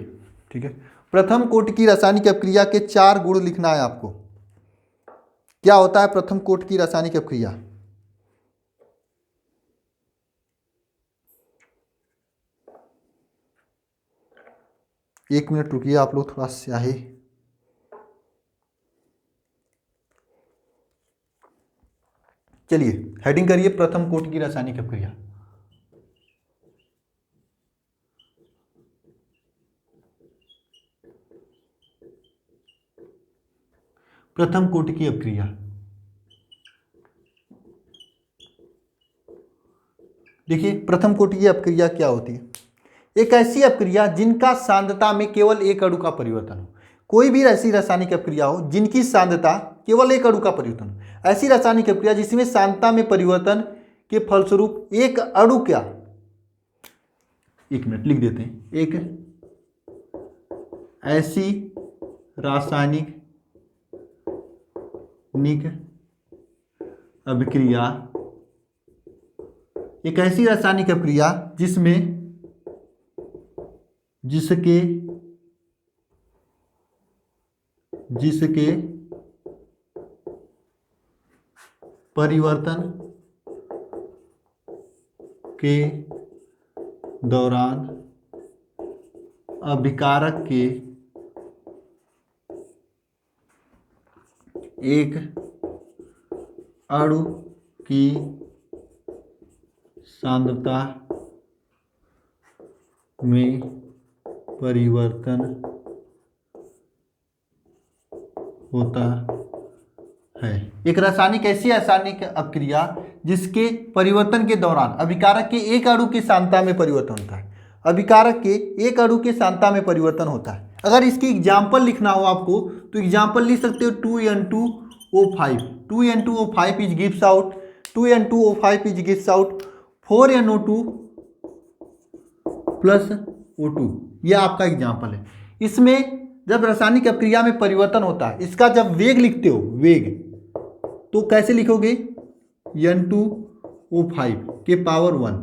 ठीक है, प्रथम कोटि की रासायनिक अपक्रिया के 4 गुण लिखना है आपको। क्या होता है प्रथम कोटि की रासायनिक अपक्रिया? एक मिनट रुकिए आप लोग, थोड़ा स्याही। चलिए हेडिंग करिए, प्रथम कोटि की रासायनिक अपक्रिया। प्रथम कोटि की अपक्रिया, देखिए प्रथम कोटि की अपक्रिया क्या होती है? एक ऐसी अपक्रिया जिनका सांद्रता में केवल एक अणु का परिवर्तन हो। कोई भी ऐसी रासायनिक अपक्रिया हो जिनकी सांद्रता केवल एक अणु का परिवर्तन हो, ऐसी रासायनिक अपक्रिया जिसमें सांद्रता में परिवर्तन के फलस्वरूप एक अणु क्या, एक मिनट लिख देते हैं, एक ऐसी रासायनिक अभिक्रिया, एक ऐसी रासायनिक अपक्रिया जिसके परिवर्तन के दौरान अभिकारक के एक अणु की सांद्रता में परिवर्तन होता है। एक रासायनिक ऐसी रासायनिक अपक्रिया जिसके परिवर्तन के दौरान अभिकारक के एक अणु की सांद्रता में परिवर्तन होता है। अभिकारक के एक अणु की सांद्रता में परिवर्तन होता है। अगर इसकी एग्जाम्पल लिखना हो आपको तो एग्जाम्पल लिख सकते हो 2N2O5। 2N2O5 is gives out 2N2O5 is gives out 4NO2 plus O2। यह आपका एग्जाम्पल है। इसमें जब रासायनिक अपक्रिया में परिवर्तन होता है, इसका जब वेग लिखते हो, वेग तो कैसे लिखोगे, N2O5 के पावर 1।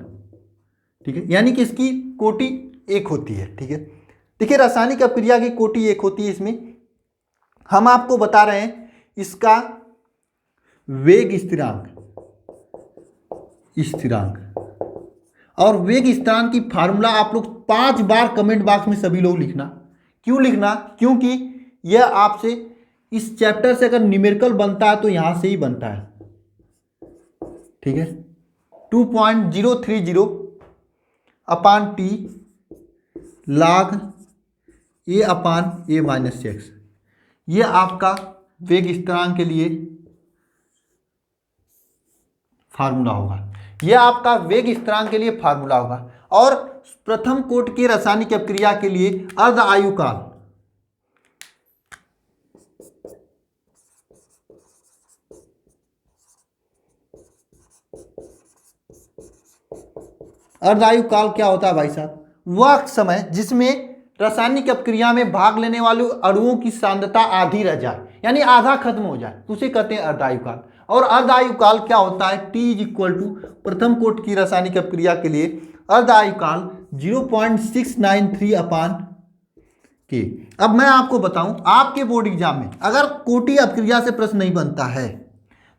ठीक है, यानी कि इसकी कोटि 1 होती है। ठीक है, देखिए रासायनिक अपक्रिया की कोटि 1 होती है। इसमें हम आपको बता रहे हैं इसका वेग स्थिरांक और वेग स्थिरांक की फार्मूला आप लोग 5 बार कमेंट बॉक्स में सभी लोग लिखना। क्यों लिखना? क्योंकि यह आपसे इस चैप्टर से अगर न्यूमेरिकल बनता है तो यहां से ही बनता है। ठीक है, 2.030 upon T log a upon a minus X, ये आपका वेग स्थिरांक के लिए फार्मूला होगा। यह आपका वेग स्थिरांक के लिए फार्मूला होगा। और प्रथम कोटि की रासायनिक अपक्रिया के लिए अर्ध आयुकाल, अर्धायुकाल क्या होता है भाई साहब? वह समय जिसमें रासायनिक अपक्रिया में भाग लेने वाले अणुओं की सांद्रता आधी रह जाए, यानी आधा खत्म हो जाए, तो उसे कहते हैं अर्धायुकाल। और अर्धायुकाल क्या होता है? T इज इक्वल टू प्रथम कोटि की रासायनिक अपक्रिया के लिए अर्धायुकाल 0.693 अपान के। अब मैं आपको बताऊं, आपके बोर्ड एग्जाम में अगर कोटि अपक्रिया से प्रश्न नहीं बनता है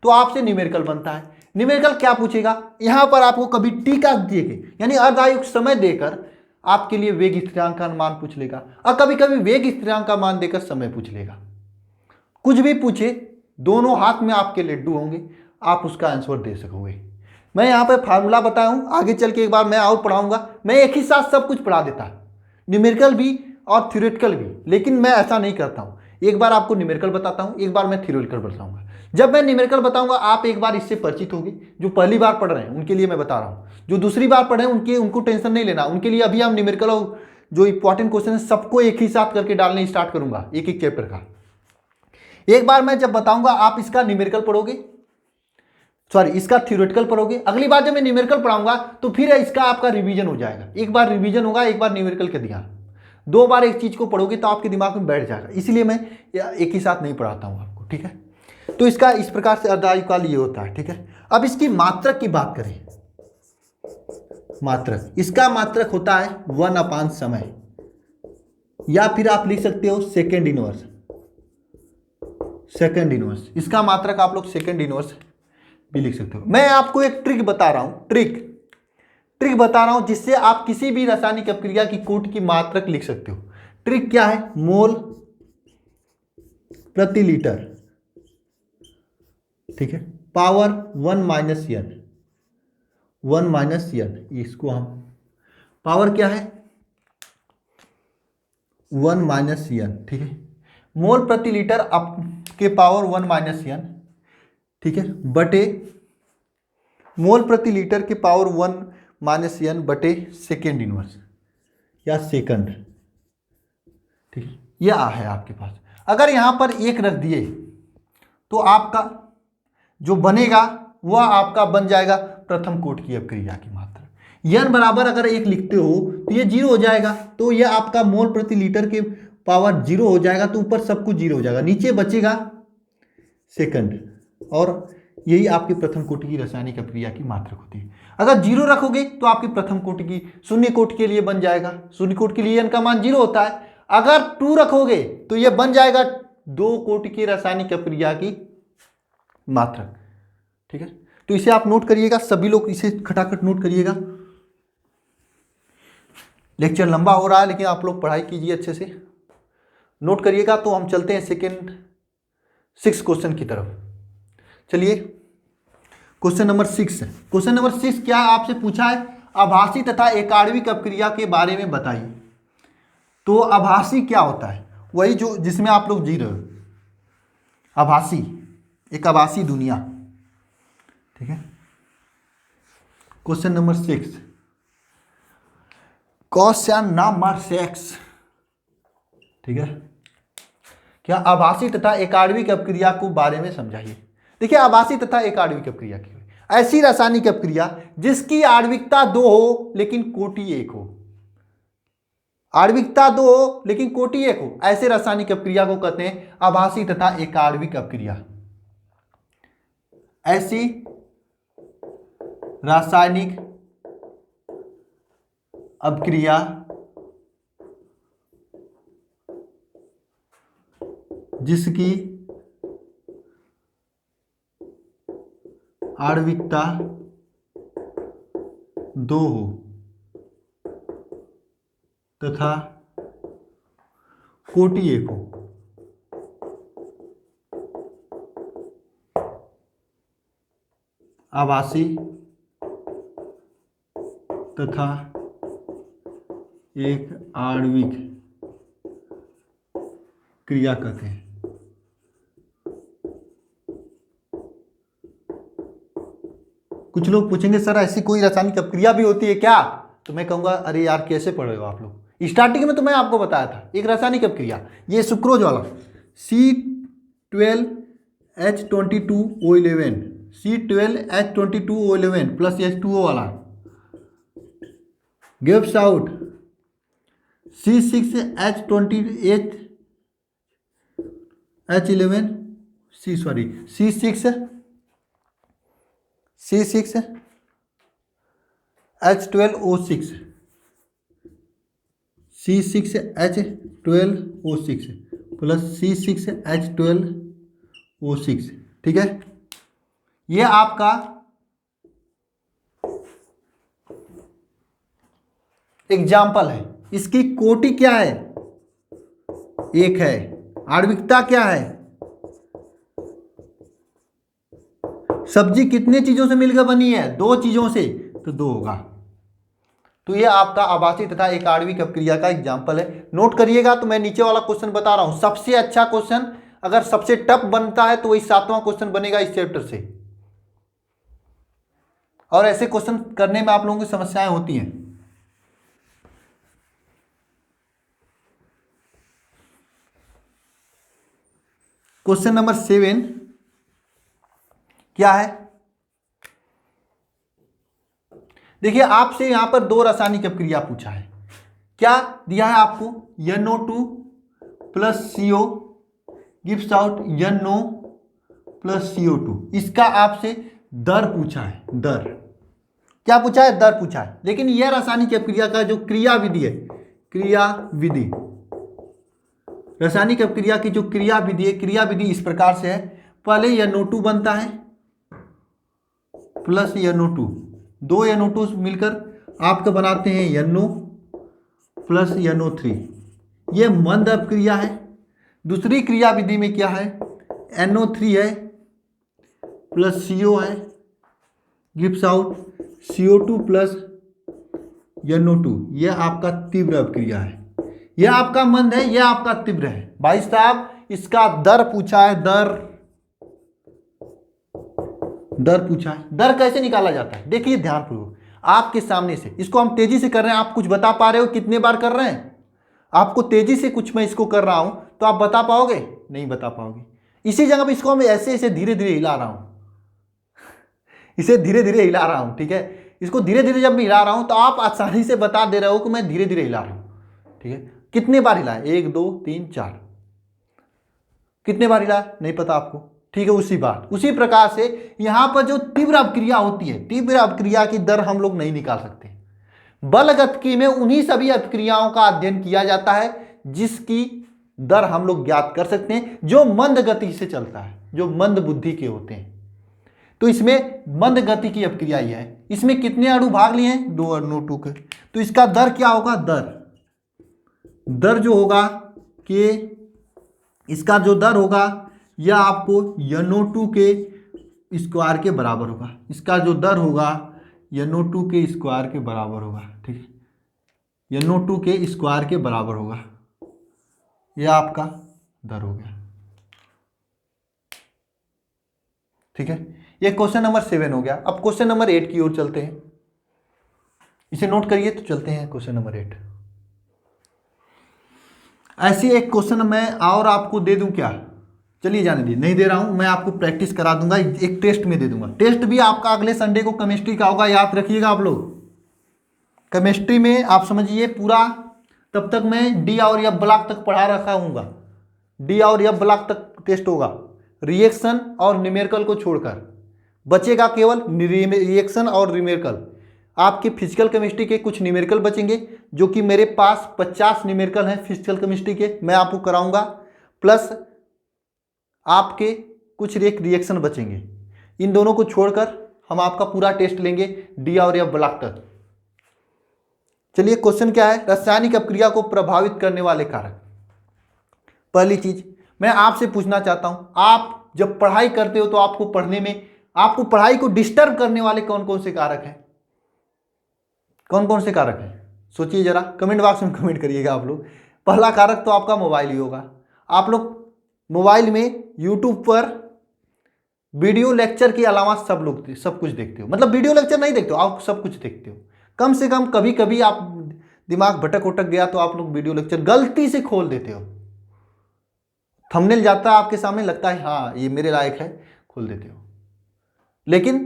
तो आपसे न्यूमेरिकल बनता है। न्यूमेरिकल क्या पूछेगा? यहां पर आपको कभी टी का देके यानी अर्धायुक समय देकर आपके लिए वेग स्थिरांक का मान पूछ लेगा, और कभी कभी वेग स्थिरांक का मान देकर समय पूछ लेगा। कुछ भी पूछे, दोनों हाथ में आपके लड्डू होंगे, आप उसका आंसर दे सकोगे। मैं यहाँ पे फार्मूला बताया हूँ, आगे चल के एक बार मैं और पढ़ाऊंगा। मैं एक ही साथ सब कुछ पढ़ा देता, न्यूमेरिकल भी और थ्योरेटिकल भी, लेकिन मैं ऐसा नहीं करता हूँ। एक बार आपको न्यूमेरिकल बताता हूँ, एक बार मैं थ्योरेटिकल बताऊंगा। जब मैं न्यूमेरिकल बताऊंगा आप एक बार इससे परिचित होंगे। जो पहली बार पढ़ रहे हैं उनके लिए मैं बता रहा हूँ, जो दूसरी बार पढ़ रहे हैं उनको टेंशन नहीं लेना। उनके लिए अभी हम न्यूमेरिकल और जो इंपॉर्टेंट क्वेश्चन है सबको एक ही साथ करके डालने स्टार्ट करूंगा, एक एक चैप्टर का। एक बार मैं जब बताऊंगा आप इसका न्यूमेरिकल पढ़ोगे, सॉरी इसका थ्योरेटिकल पढ़ोगे, अगली बार जब मैं न्यूमेरिकल पढ़ाऊंगा तो फिर इसका आपका रिवीजन हो जाएगा। एक बार रिवीजन होगा, एक बार न्यूमेरिकल के दिया, दो बार एक चीज को पढ़ोगे तो आपके दिमाग में बैठ जाएगा, इसलिए मैं एक ही साथ नहीं पढ़ाता हूं आपको, ठीक है। तो इसका इस प्रकार से अर्धआयुकाल ये होता है, ठीक है। अब इसकी मात्रक की बात करें, मात्रक, इसका मात्रक होता है 1/, समय, या फिर आप लिख सकते हो सेकेंड इनवर्स। सेकेंड इनवर्स इसका मात्रक आप लोग सेकेंड इनवर्स भी लिख सकते हो। मैं आपको एक ट्रिक बता रहा हूं, ट्रिक बता रहा हूं जिससे आप किसी भी रासायनिक अपक्रिया की कूट की मात्रक लिख सकते हो। ट्रिक क्या है? मोल प्रति लीटर, ठीक है, पावर 1 - n, इसको हम पावर क्या है 1 - n, ठीक है। मोल प्रति लीटर अप के पावर 1 - n, ठीक है, बटे मोल प्रति लीटर के पावर 1 - n बटे सेकेंड इनवर्स या सेकंड, ठीक है। यह है आपके पास। अगर यहां पर एक रख दिए तो आपका जो बनेगा वह आपका बन जाएगा प्रथम कोट की अपक्रिया की मात्रा। n बराबर अगर 1 लिखते हो तो ये 0 हो जाएगा, तो यह आपका मोल प्रति लीटर के पावर 0 हो जाएगा, तो ऊपर सब कुछ 0 हो जाएगा, नीचे बचेगा सेकंड, और यही आपकी प्रथम कोटि की रासायनिक अपक्रिया की मात्रक होती है। अगर 0 रखोगे तो आपकी प्रथम कोटि की शून्य कोटि के लिए बन जाएगा, शून्य कोटि के लिए n का मान 0 होता है। अगर 2 रखोगे तो यह बन जाएगा 2 कोटि की रासायनिक अपक्रिया की मात्रक, ठीक है। तो इसे आप नोट करिएगा, सभी लोग इसे खटाखट नोट करिएगा। लेक्चर लंबा हो रहा है लेकिन आप लोग पढ़ाई कीजिए अच्छे से, नोट करिएगा। तो हम चलते हैं सेकंड 6 क्वेश्चन की तरफ। चलिए क्वेश्चन नंबर 6। क्वेश्चन नंबर 6 क्या आपसे पूछा है? आभासी तथा एकाण्विक अपक्रिया के बारे में बताइए। तो आभासी क्या होता है? वही जो जिसमें आप लोग जी रहे हो, आभासी, एक आभासी दुनिया, ठीक है। क्वेश्चन नंबर 6, क्वेश्चन नंबर 6, ठीक है। क्या आभासी तथा एकाण्विक अपक्रिया को बारे में समझाइए। देखिए आभासी तथा एकाण्विक अपक्रिया की ऐसी रासायनिक अपक्रिया जिसकी आणविकता 2 हो लेकिन कोटि 1 हो, आणविकता 2 हो लेकिन कोटि 1 हो, ऐसे रासायनिक अपक्रिया को कहते हैं आभासी तथा एकाण्विक अपक्रिया। ऐसी रासायनिक अपक्रिया जिसकी आणविकता 2 हो तथा कोटि 1 हो, आभासी तथा एक आणविक क्रिया कहते हैं। कुछ लोग पूछेंगे सर ऐसी कोई रासायनिक अपक्रिया भी होती है क्या? तो मैं कहूंगा अरे यार कैसे पढ़ रहे हो आप लोग, स्टार्टिंग में तो मैं आपको बताया था एक रासायनिक अपक्रिया, ये सुक्रोज वाला C12H22O11 C12H22O11 प्लस H2O वाला gives out C6H11 C6H12O6 C6H12O6 plus C6H12O6, ठीक है। ये आपका एग्जाम्पल है। इसकी कोटि क्या है? 1 है। आणविकता क्या है? सब्जी कितने चीजों से मिलकर बनी है? 2 चीजों से, तो 2 होगा। तो ये आपका आभासी तथा एकाण्विक अपक्रिया का एग्जाम्पल है, नोट करिएगा। तो मैं नीचे वाला क्वेश्चन बता रहा हूं, सबसे अच्छा क्वेश्चन अगर सबसे टफ बनता है तो वही 7वां क्वेश्चन बनेगा इस चैप्टर से, और ऐसे क्वेश्चन करने में आप लोगों की समस्याएं होती हैं। क्वेश्चन नंबर 7 क्या है? देखिए आपसे यहाँ पर दो रासायनिक अपक्रिया पूछा है। क्या दिया है आपको? NO2 plus CO gives out NO plus CO2। इसका आपसे दर पूछा है। दर क्या पूछा है? दर पूछा है। लेकिन यह रासायनिक अपक्रिया का जो क्रिया विधि है, क्रिया विधि, रासायनिक अपक्रिया की जो क्रिया विधि है, क्रिया विधि इस प्रकार से है। पहले NO2 बनता है प्लस NO2, दो NO2 मिलकर आपका बनाते हैं NO प्लस NO3। ये मंद अपक्रिया है। दूसरी क्रिया विधि में क्या है? NO3 है प्लस CO है, gives out CO2 plus NO2। यह आपका तीव्र अपक्रिया है। यह आपका मंद है, यह आपका तीव्र है। भाई साहब इसका दर पूछा है। दर पूछा है। दर कैसे निकाला जाता है? देखिए ध्यानपूर्वक आपके सामने से, इसको हम तेजी से कर रहे हैं। आप कुछ बता पा रहे हो कितने बार कर रहे हैं? आपको तेजी से कुछ मैं इसको कर रहा हूं तो आप बता पाओगे? नहीं बता पाओगे। इसी जगह पे इसको मैं ऐसे ऐसे धीरे धीरे हिला रहा हूं, इसे धीरे धीरे हिला रहा हूं, ठीक है। इसको धीरे धीरे जब मैं हिला रहा हूं तो आप आसानी से बता दे रहे हो कि मैं धीरे धीरे हिला रहा हूं, ठीक है। कितने बार हिलाया? 1 2 3 4। कितने बार हिलाया? नहीं पता आपको, ठीक है। उसी प्रकार से यहां पर जो तीव्र अपक्रिया होती है, तीव्र अपक्रिया की दर हम लोग नहीं निकाल सकते। बलगतिकी में उन्हीं सभी अपक्रियाओं का अध्ययन किया जाता है जिसकी दर हम लोग ज्ञात कर सकते हैं, जो मंद गति से चलता है, जो मंद बुद्धि के होते हैं। तो इसमें मंद गति की अपक्रिया यह है। इसमें कितने अणु भाग लिए हैं? 2 NO2 के। तो इसका दर क्या होगा? दर जो होगा कि इसका जो दर होगा यह आपको NO2 के स्क्वायर के बराबर होगा। इसका जो दर होगा NO2 के स्क्वायर के बराबर होगा, ठीक है। NO2 के स्क्वायर के बराबर होगा। यह आपका दर हो गया, ठीक है। यह क्वेश्चन नंबर 7 हो गया। अब क्वेश्चन नंबर 8 की ओर चलते हैं। इसे नोट करिए तो चलते हैं क्वेश्चन नंबर 8। ऐसी एक क्वेश्चन मैं और आपको दे दूं क्या? चलिए जाने दीजिए, नहीं दे रहा हूं, मैं आपको प्रैक्टिस करा दूंगा, एक टेस्ट में दे दूंगा। टेस्ट भी आपका अगले संडे को केमिस्ट्री का होगा, याद रखिएगा आप लोग। केमिस्ट्री में आप समझिए पूरा, तब तक मैं डी और एफ ब्लॉक तक पढ़ा रखा हूँगा। डी और एफ ब्लॉक तक टेस्ट होगा, रिएक्शन और न्यूमेरिकल को छोड़कर बचेगा केवल रिएक्शन और न्यूमेरिकल। आपके फिजिकल केमिस्ट्री के कुछ न्यूमेरिकल बचेंगे, जो कि मेरे पास 50 न्यूमेरिकल हैं फिजिकल केमिस्ट्री के, मैं आपको कराऊंगा। प्लस आपके कुछ रिएक्शन बचेंगे। इन दोनों को छोड़कर हम आपका पूरा टेस्ट लेंगे डी और एफ ब्लॉक तक। चलिए क्वेश्चन क्या है? रासायनिक अपक्रिया को प्रभावित करने वाले कारक। पहली चीज मैं आपसे पूछना चाहता हूं, आप जब पढ़ाई करते हो तो आपको पढ़ने में, आपको पढ़ाई को डिस्टर्ब करने वाले कौन कौन से कारक हैं? कौन कौन से कारक हैं? सोचिए जरा, कमेंट बॉक्स में कमेंट करिएगा आप लोग। पहला कारक तो आपका मोबाइल ही होगा। आप लोग मोबाइल में यूट्यूब पर वीडियो लेक्चर के अलावा सब लोग सब कुछ देखते हो। मतलब वीडियो लेक्चर नहीं देखते हो, आप सब कुछ देखते हो। कम से कम कभी कभी आप दिमाग भटक उटक गया तो आप लोग वीडियो लेक्चर गलती से खोल देते हो। थंबनेल जाता है आपके सामने, लगता है हाँ ये मेरे लायक है, खोल देते हो। लेकिन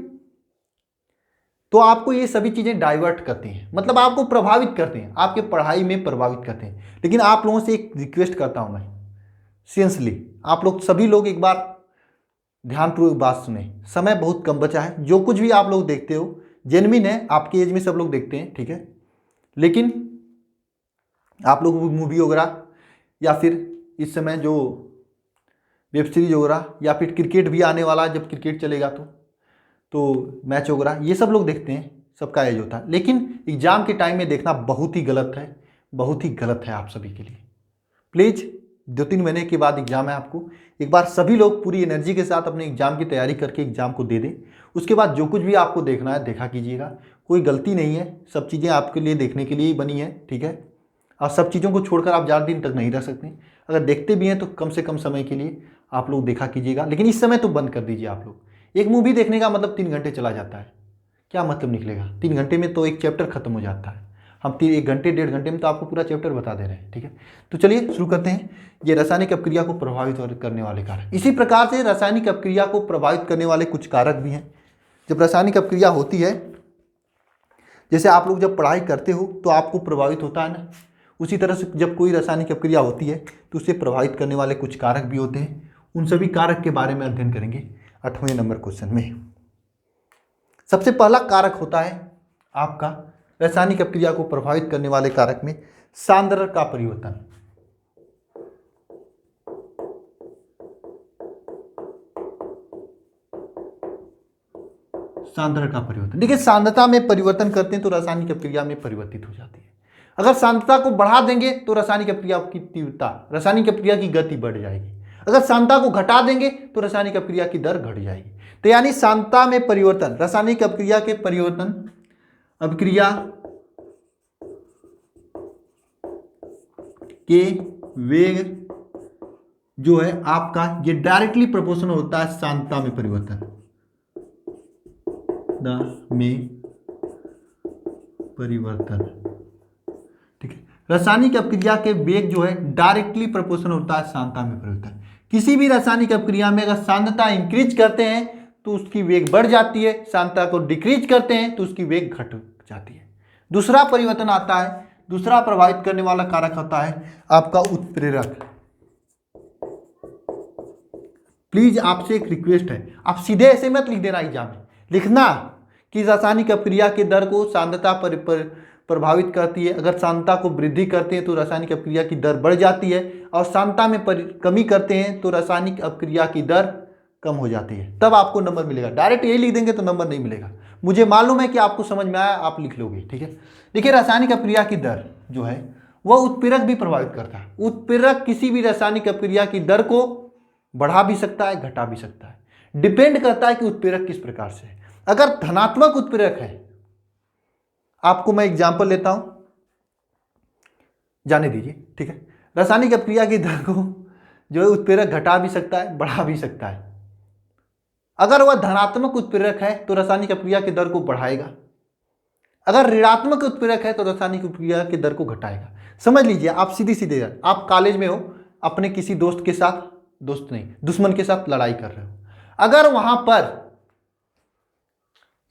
तो आपको ये सभी चीजें डाइवर्ट करती हैं, मतलब आपको प्रभावित करते हैं, आपके पढ़ाई में प्रभावित करते हैं। लेकिन आप लोगों से एक रिक्वेस्ट करता हूं मैं, सीरियसली आप लोग सभी लोग एक बार ध्यानपूर्वक बात सुने। समय बहुत कम बचा है। जो कुछ भी आप लोग देखते हो जेन्युइन है, आपकी एज में सब लोग देखते हैं, ठीक है। लेकिन आप लोग मूवी वगैरह या फिर इस समय जो वेब सीरीज वगैरह या फिर क्रिकेट भी आने वाला है, जब क्रिकेट चलेगा तो मैच वगैरह ये सब लोग देखते हैं, सबका एज होता है। लेकिन एग्जाम के टाइम में देखना बहुत ही गलत है, बहुत ही गलत है आप सभी के लिए। प्लीज़ 2-3 महीने के बाद एग्जाम है आपको, एक बार सभी लोग पूरी एनर्जी के साथ अपने एग्जाम की तैयारी करके एग्जाम को दे दें। उसके बाद जो कुछ भी आपको देखना है देखा कीजिएगा, कोई गलती नहीं है, सब चीज़ें आपके लिए देखने के लिए ही बनी है, ठीक है। और सब चीज़ों को छोड़कर आप ज़्यादा दिन तक नहीं रह सकते। अगर देखते भी हैं तो कम से कम समय के लिए आप लोग देखा कीजिएगा, लेकिन इस समय तो बंद कर दीजिए आप लोग। एक मूवी देखने का मतलब 3 घंटे चला जाता है, क्या मतलब निकलेगा? 3 घंटे में तो एक चैप्टर खत्म हो जाता है। हम 1 घंटे 1.5 घंटे में तो आपको पूरा चैप्टर बता दे रहे हैं, ठीक है। तो चलिए शुरू करते हैं। ये रासायनिक अपक्रिया को प्रभावित करने वाले कारक। इसी प्रकार से रासायनिक अपक्रिया को प्रभावित करने वाले कुछ कारक भी हैं। जब रासायनिक अपक्रिया होती है जैसे आप लोग जब पढ़ाई करते हो तो आपको प्रभावित होता है ना, उसी तरह से जब कोई रासायनिक अपक्रिया होती है तो उसे प्रभावित करने वाले कुछ कारक भी होते हैं। उन सभी कारक के बारे में अध्ययन करेंगे 8वें नंबर क्वेश्चन में। सबसे पहला कारक होता है आपका रासायनिक अपक्रिया को प्रभावित करने वाले कारक में सांद्र का परिवर्तन। सांद्रता का परिवर्तन, देखिए सांद्रता में परिवर्तन करते हैं तो रासायनिक अपक्रिया में परिवर्तित हो जाती है। अगर सांद्रता को बढ़ा देंगे तो रासायनिक अपक्रिया की तीव्रता, रासायनिक अपक्रिया की गति बढ़ जाएगी। अगर सांद्रता को घटा देंगे तो रासायनिक अपक्रिया की दर घट जाएगी। तो यानी सांद्रता में परिवर्तन, रासायनिक अपक्रिया के परिवर्तन, अपक्रिया के वेग जो है आपका, ये डायरेक्टली प्रोपोर्शनल होता है सांद्रता में परिवर्तन में परिवर्तन। ठीक है, रासायनिक अपक्रिया के वेग जो है डायरेक्टली प्रोपोर्शनल होता है सांद्रता में परिवर्तन। किसी भी रासायनिक अपक्रिया में अगर सांद्रता इंक्रीज करते हैं तो उसकी वेग बढ़ जाती है, सांद्रता को डिक्रीज करते हैं तो उसकी वेग घट जाती है। दूसरा परिवर्तन आता है, दूसरा प्रभावित करने वाला कारक होता है आपका उत्प्रेरक। प्लीज आपसे एक रिक्वेस्ट है, आप सीधे ऐसे मत लिख देना एग्जाम में, लिखना कि रासायनिक अपक्रिया के दर को सांद्रता प्रभावित करती है। अगर सांद्रता को वृद्धि करते हैं तो रासायनिक अपक्रिया की दर बढ़ जाती है, और सांद्रता में कमी करते हैं तो रासायनिक अपक्रिया की दर कम हो जाती है, तब आपको नंबर मिलेगा। डायरेक्ट यही लिख देंगे तो नंबर नहीं मिलेगा। मुझे मालूम है कि आपको समझ में आया, आप लिख लोगे। ठीक है, देखिए रासायनिक अपक्रिया की दर जो है वह उत्प्रेरक भी प्रभावित करता है। उत्प्रेरक किसी भी रासायनिक अपक्रिया की दर को बढ़ा भी सकता है, घटा भी सकता है, डिपेंड करता है कि उत्प्रेरक किस प्रकार से है। अगर धनात्मक उत्प्रेरक है, आपको मैं एग्जांपल लेता हूं, जाने दीजिए। ठीक है, रासायनिक अपक्रिया की दर को जो है उत्प्रेरक घटा भी सकता है, बढ़ा भी सकता है। अगर वह धनात्मक उत्प्रेरक है तो रासायनिक अपक्रिया की दर को बढ़ाएगा, अगर ऋणात्मक उत्प्रेरक है तो रासायनिक अपक्रिया की दर को घटाएगा। समझ लीजिए, आप सीधी सीधे आप कॉलेज में हो, अपने किसी दोस्त के साथ, दोस्त नहीं दुश्मन के साथ लड़ाई कर रहे हो। अगर वहां पर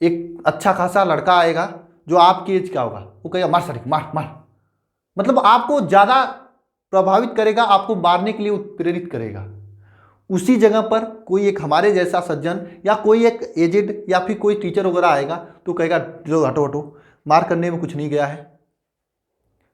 एक अच्छा खासा लड़का आएगा जो आपकी एज का होगा, वो कहेगा मार सर मार मार, मतलब आपको ज्यादा प्रभावित करेगा, आपको मारने के लिए उत्प्रेरित करेगा। उसी जगह पर कोई एक हमारे जैसा सज्जन या कोई एक एजेड या फिर कोई टीचर वगैरह आएगा तो कहेगा लो हटो हटो, मार करने में कुछ नहीं गया है।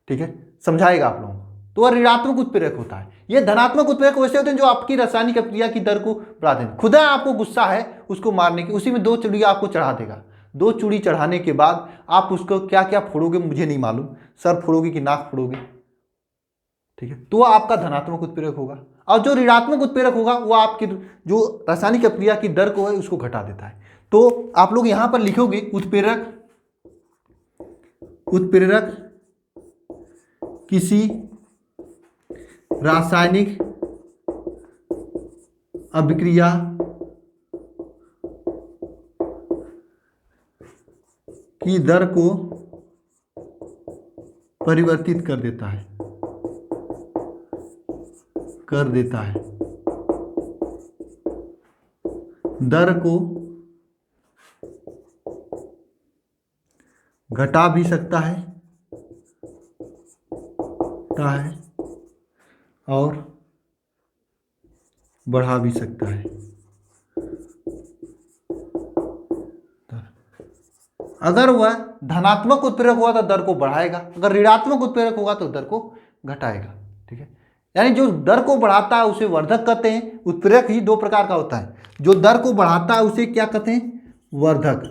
ठीक है, समझाएगा आप लोगों को, तो वह ऋणात्मक उत्प्रेरक होता है। ये धनात्मक उत्प्रेरक वैसे होते हैं जो आपकी रासायनिक अपक्रिया की दर को बढ़ा देंगे। खुदा आपको गुस्सा है उसको मारने की, उसी में 2 चूड़ी आपको चढ़ा देगा। 2 चूड़ी चढ़ाने के बाद आप उसको क्या क्या फोड़ोगे मुझे नहीं मालूम, सर फोड़ोगे कि नाक फोड़ोगे। ठीक है, तो आपका धनात्मक उत्प्रेरक होगा। और जो ऋणात्मक उत्प्रेरक होगा वो आपकी जो रासायनिक अपक्रिया की दर को है उसको घटा देता है। तो आप लोग यहां पर लिखोगे उत्प्रेरक, उत्प्रेरक किसी रासायनिक अभिक्रिया की दर को परिवर्तित कर देता है, दर को घटा भी सकता है और बढ़ा भी सकता है। अगर वह धनात्मक उत्प्रेरक हुआ तो दर को बढ़ाएगा, अगर ऋणात्मक उत्प्रेरक होगा तो दर को घटाएगा। ठीक है, यानी जो दर को बढ़ाता है उसे वर्धक कहते हैं। उत्प्रेरक ही 2 प्रकार का होता है, जो दर को बढ़ाता है उसे क्या कहते हैं, वर्धक,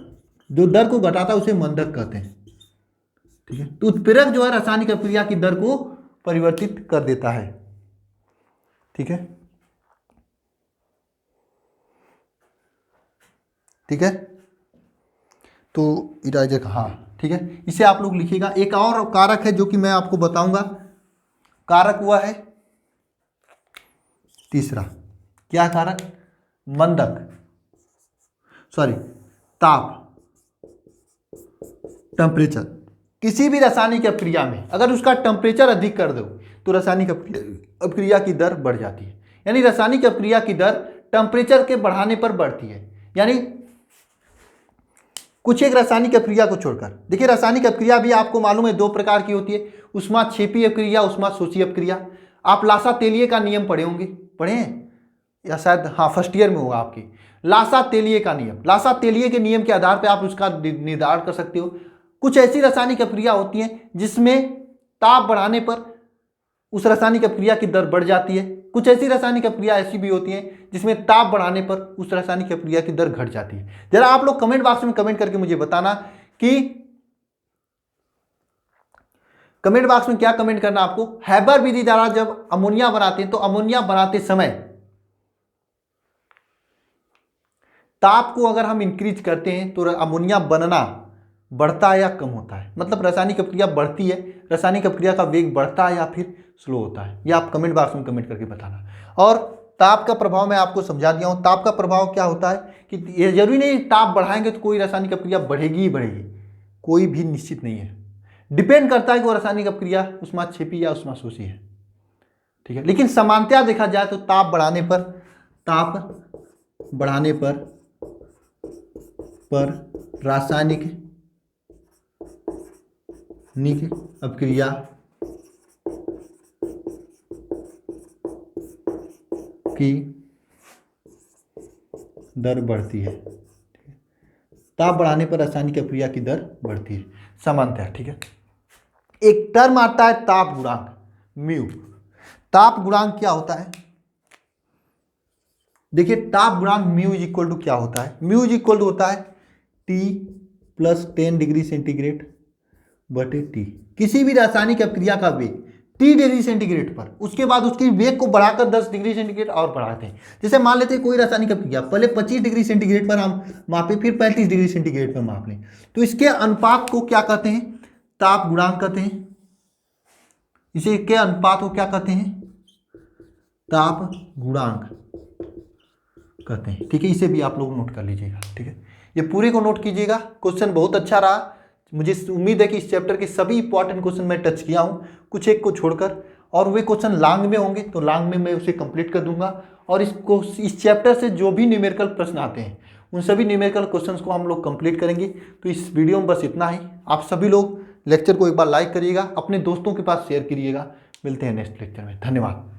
जो दर को घटाता है उसे मंदक कहते हैं। ठीक है, तो उत्प्रेरक जो है रासायनिक अपक्रिया की दर को परिवर्तित कर देता है। ठीक है, ठीक है, तो इराइजर का, हाँ ठीक है, इसे आप लोग लिखिएगा। एक और कारक है जो कि मैं आपको बताऊंगा, कारक हुआ है तीसरा, क्या कारक, मंदक, सॉरी ताप, टेम्परेचर। किसी भी रासायनिक अपक्रिया में अगर उसका टेम्परेचर अधिक कर दो तो रासायनिक अपक्रिया की दर बढ़ जाती है। यानी रासायनिक अपक्रिया की दर टेम्परेचर के बढ़ाने पर बढ़ती है। यानी कुछ एक रासायनिक अभिक्रिया को छोड़कर। देखिए रासायनिक अभिक्रिया भी आपको मालूम है दो प्रकार की होती है, ऊष्माक्षेपी अभिक्रिया, ऊष्माशोषी अभिक्रिया। आप लासा तेलिए का नियम पढ़े होंगे, पढ़े हैं या शायद हाँ फर्स्ट ईयर में होगा आपकी। लासा तेलिए का नियम, लासा तेलिए के नियम के आधार पर आप उसका निर्धारण कर सकते हो। कुछ ऐसी रासायनिक अभिक्रिया होती हैं जिसमें ताप बढ़ाने पर उस रासायनिक अभिक्रिया की दर बढ़ जाती है। कुछ ऐसी रासायनिक अभिक्रिया ऐसी भी होती हैं जिसमें ताप बढ़ाने पर उस रासायनिक अभिक्रिया की दर घट जाती है। जरा आप लोग कमेंट बॉक्स में कमेंट करके मुझे बताना कि कमेंट बॉक्स में क्या कमेंट करना आपको। हैबर विधि द्वारा जब अमोनिया बनाते हैं तो अमोनिया बनाते समय ताप को अगर हम इंक्रीज करते हैं तो अमोनिया बनना बढ़ता है या कम होता है, मतलब रासायनिक अभिक्रिया बढ़ती है, रासायनिक अभिक्रिया का वेग बढ़ता है या फिर स्लो होता है, ये आप कमेंट बॉक्स में कमेंट करके बताना। और ताप का प्रभाव मैं आपको समझा दिया हूँ। ताप का प्रभाव क्या होता है कि ये जरूरी नहीं ताप बढ़ाएंगे तो कोई रासायनिक अभिक्रिया बढ़ेगी ही बढ़ेगी, कोई भी निश्चित नहीं है, डिपेंड करता है कि वो रासायनिक अभिक्रिया ऊष्माक्षेपी या ऊष्माशोषी है, ठीक है। लेकिन सामान्यतः देखा जाए तो ताप बढ़ाने पर रासायनिक अभिक्रिया की दर बढ़ती है। ताप बढ़ाने पर रासायनिक अभिक्रिया की दर बढ़ती है सामान्यतः, ठीक है। एक टर्म आता है ताप गुणांक, म्यू। ताप गुणांक क्या होता है? देखिए ताप गुणांक म्यू इज इक्वल टू क्या होता है? म्यू इज इक्वल टू होता है T + 10 डिग्री सेंटीग्रेड बटे T। किसी भी रासायनिक अभिक्रिया का वेग T डिग्री सेंटीग्रेड पर, उसके बाद उसकी वेग को बढ़ाकर 10 डिग्री सेंटीग्रेड और बढ़ाते हैं। जैसे मान लेते हैं कोई रासायनिक अभिक्रिया पहले 25 डिग्री सेंटीग्रेड पर हम मापे, फिर 35 डिग्री सेंटीग्रेड पर माप लें, तो इसके अनुपात को क्या कहते हैं? ताप गुणांक कहते हैं। इसे के अनुपात को क्या कहते हैं? ताप गुणांक कहते हैं, ठीक है। इसे भी आप लोग नोट कर लीजिएगा, ठीक है। ये पूरे को नोट कीजिएगा। क्वेश्चन बहुत अच्छा रहा, मुझे उम्मीद है कि इस चैप्टर के सभी इंपॉर्टेंट क्वेश्चन मैं टच किया हूँ, कुछ एक को छोड़कर, और वे क्वेश्चन लॉन्ग में होंगे तो लॉन्ग में मैं उसे कंप्लीट कर दूंगा। और इस चैप्टर से जो भी न्यूमेरिकल प्रश्न आते हैं उन सभी न्यूमेरिकल क्वेश्चंस को हम लोग कंप्लीट करेंगे। तो इस वीडियो में बस इतना ही। आप सभी लोग लेक्चर को एक बार लाइक करिएगा, अपने दोस्तों के पास शेयर करिएगा। मिलते हैं नेक्स्ट लेक्चर में, धन्यवाद।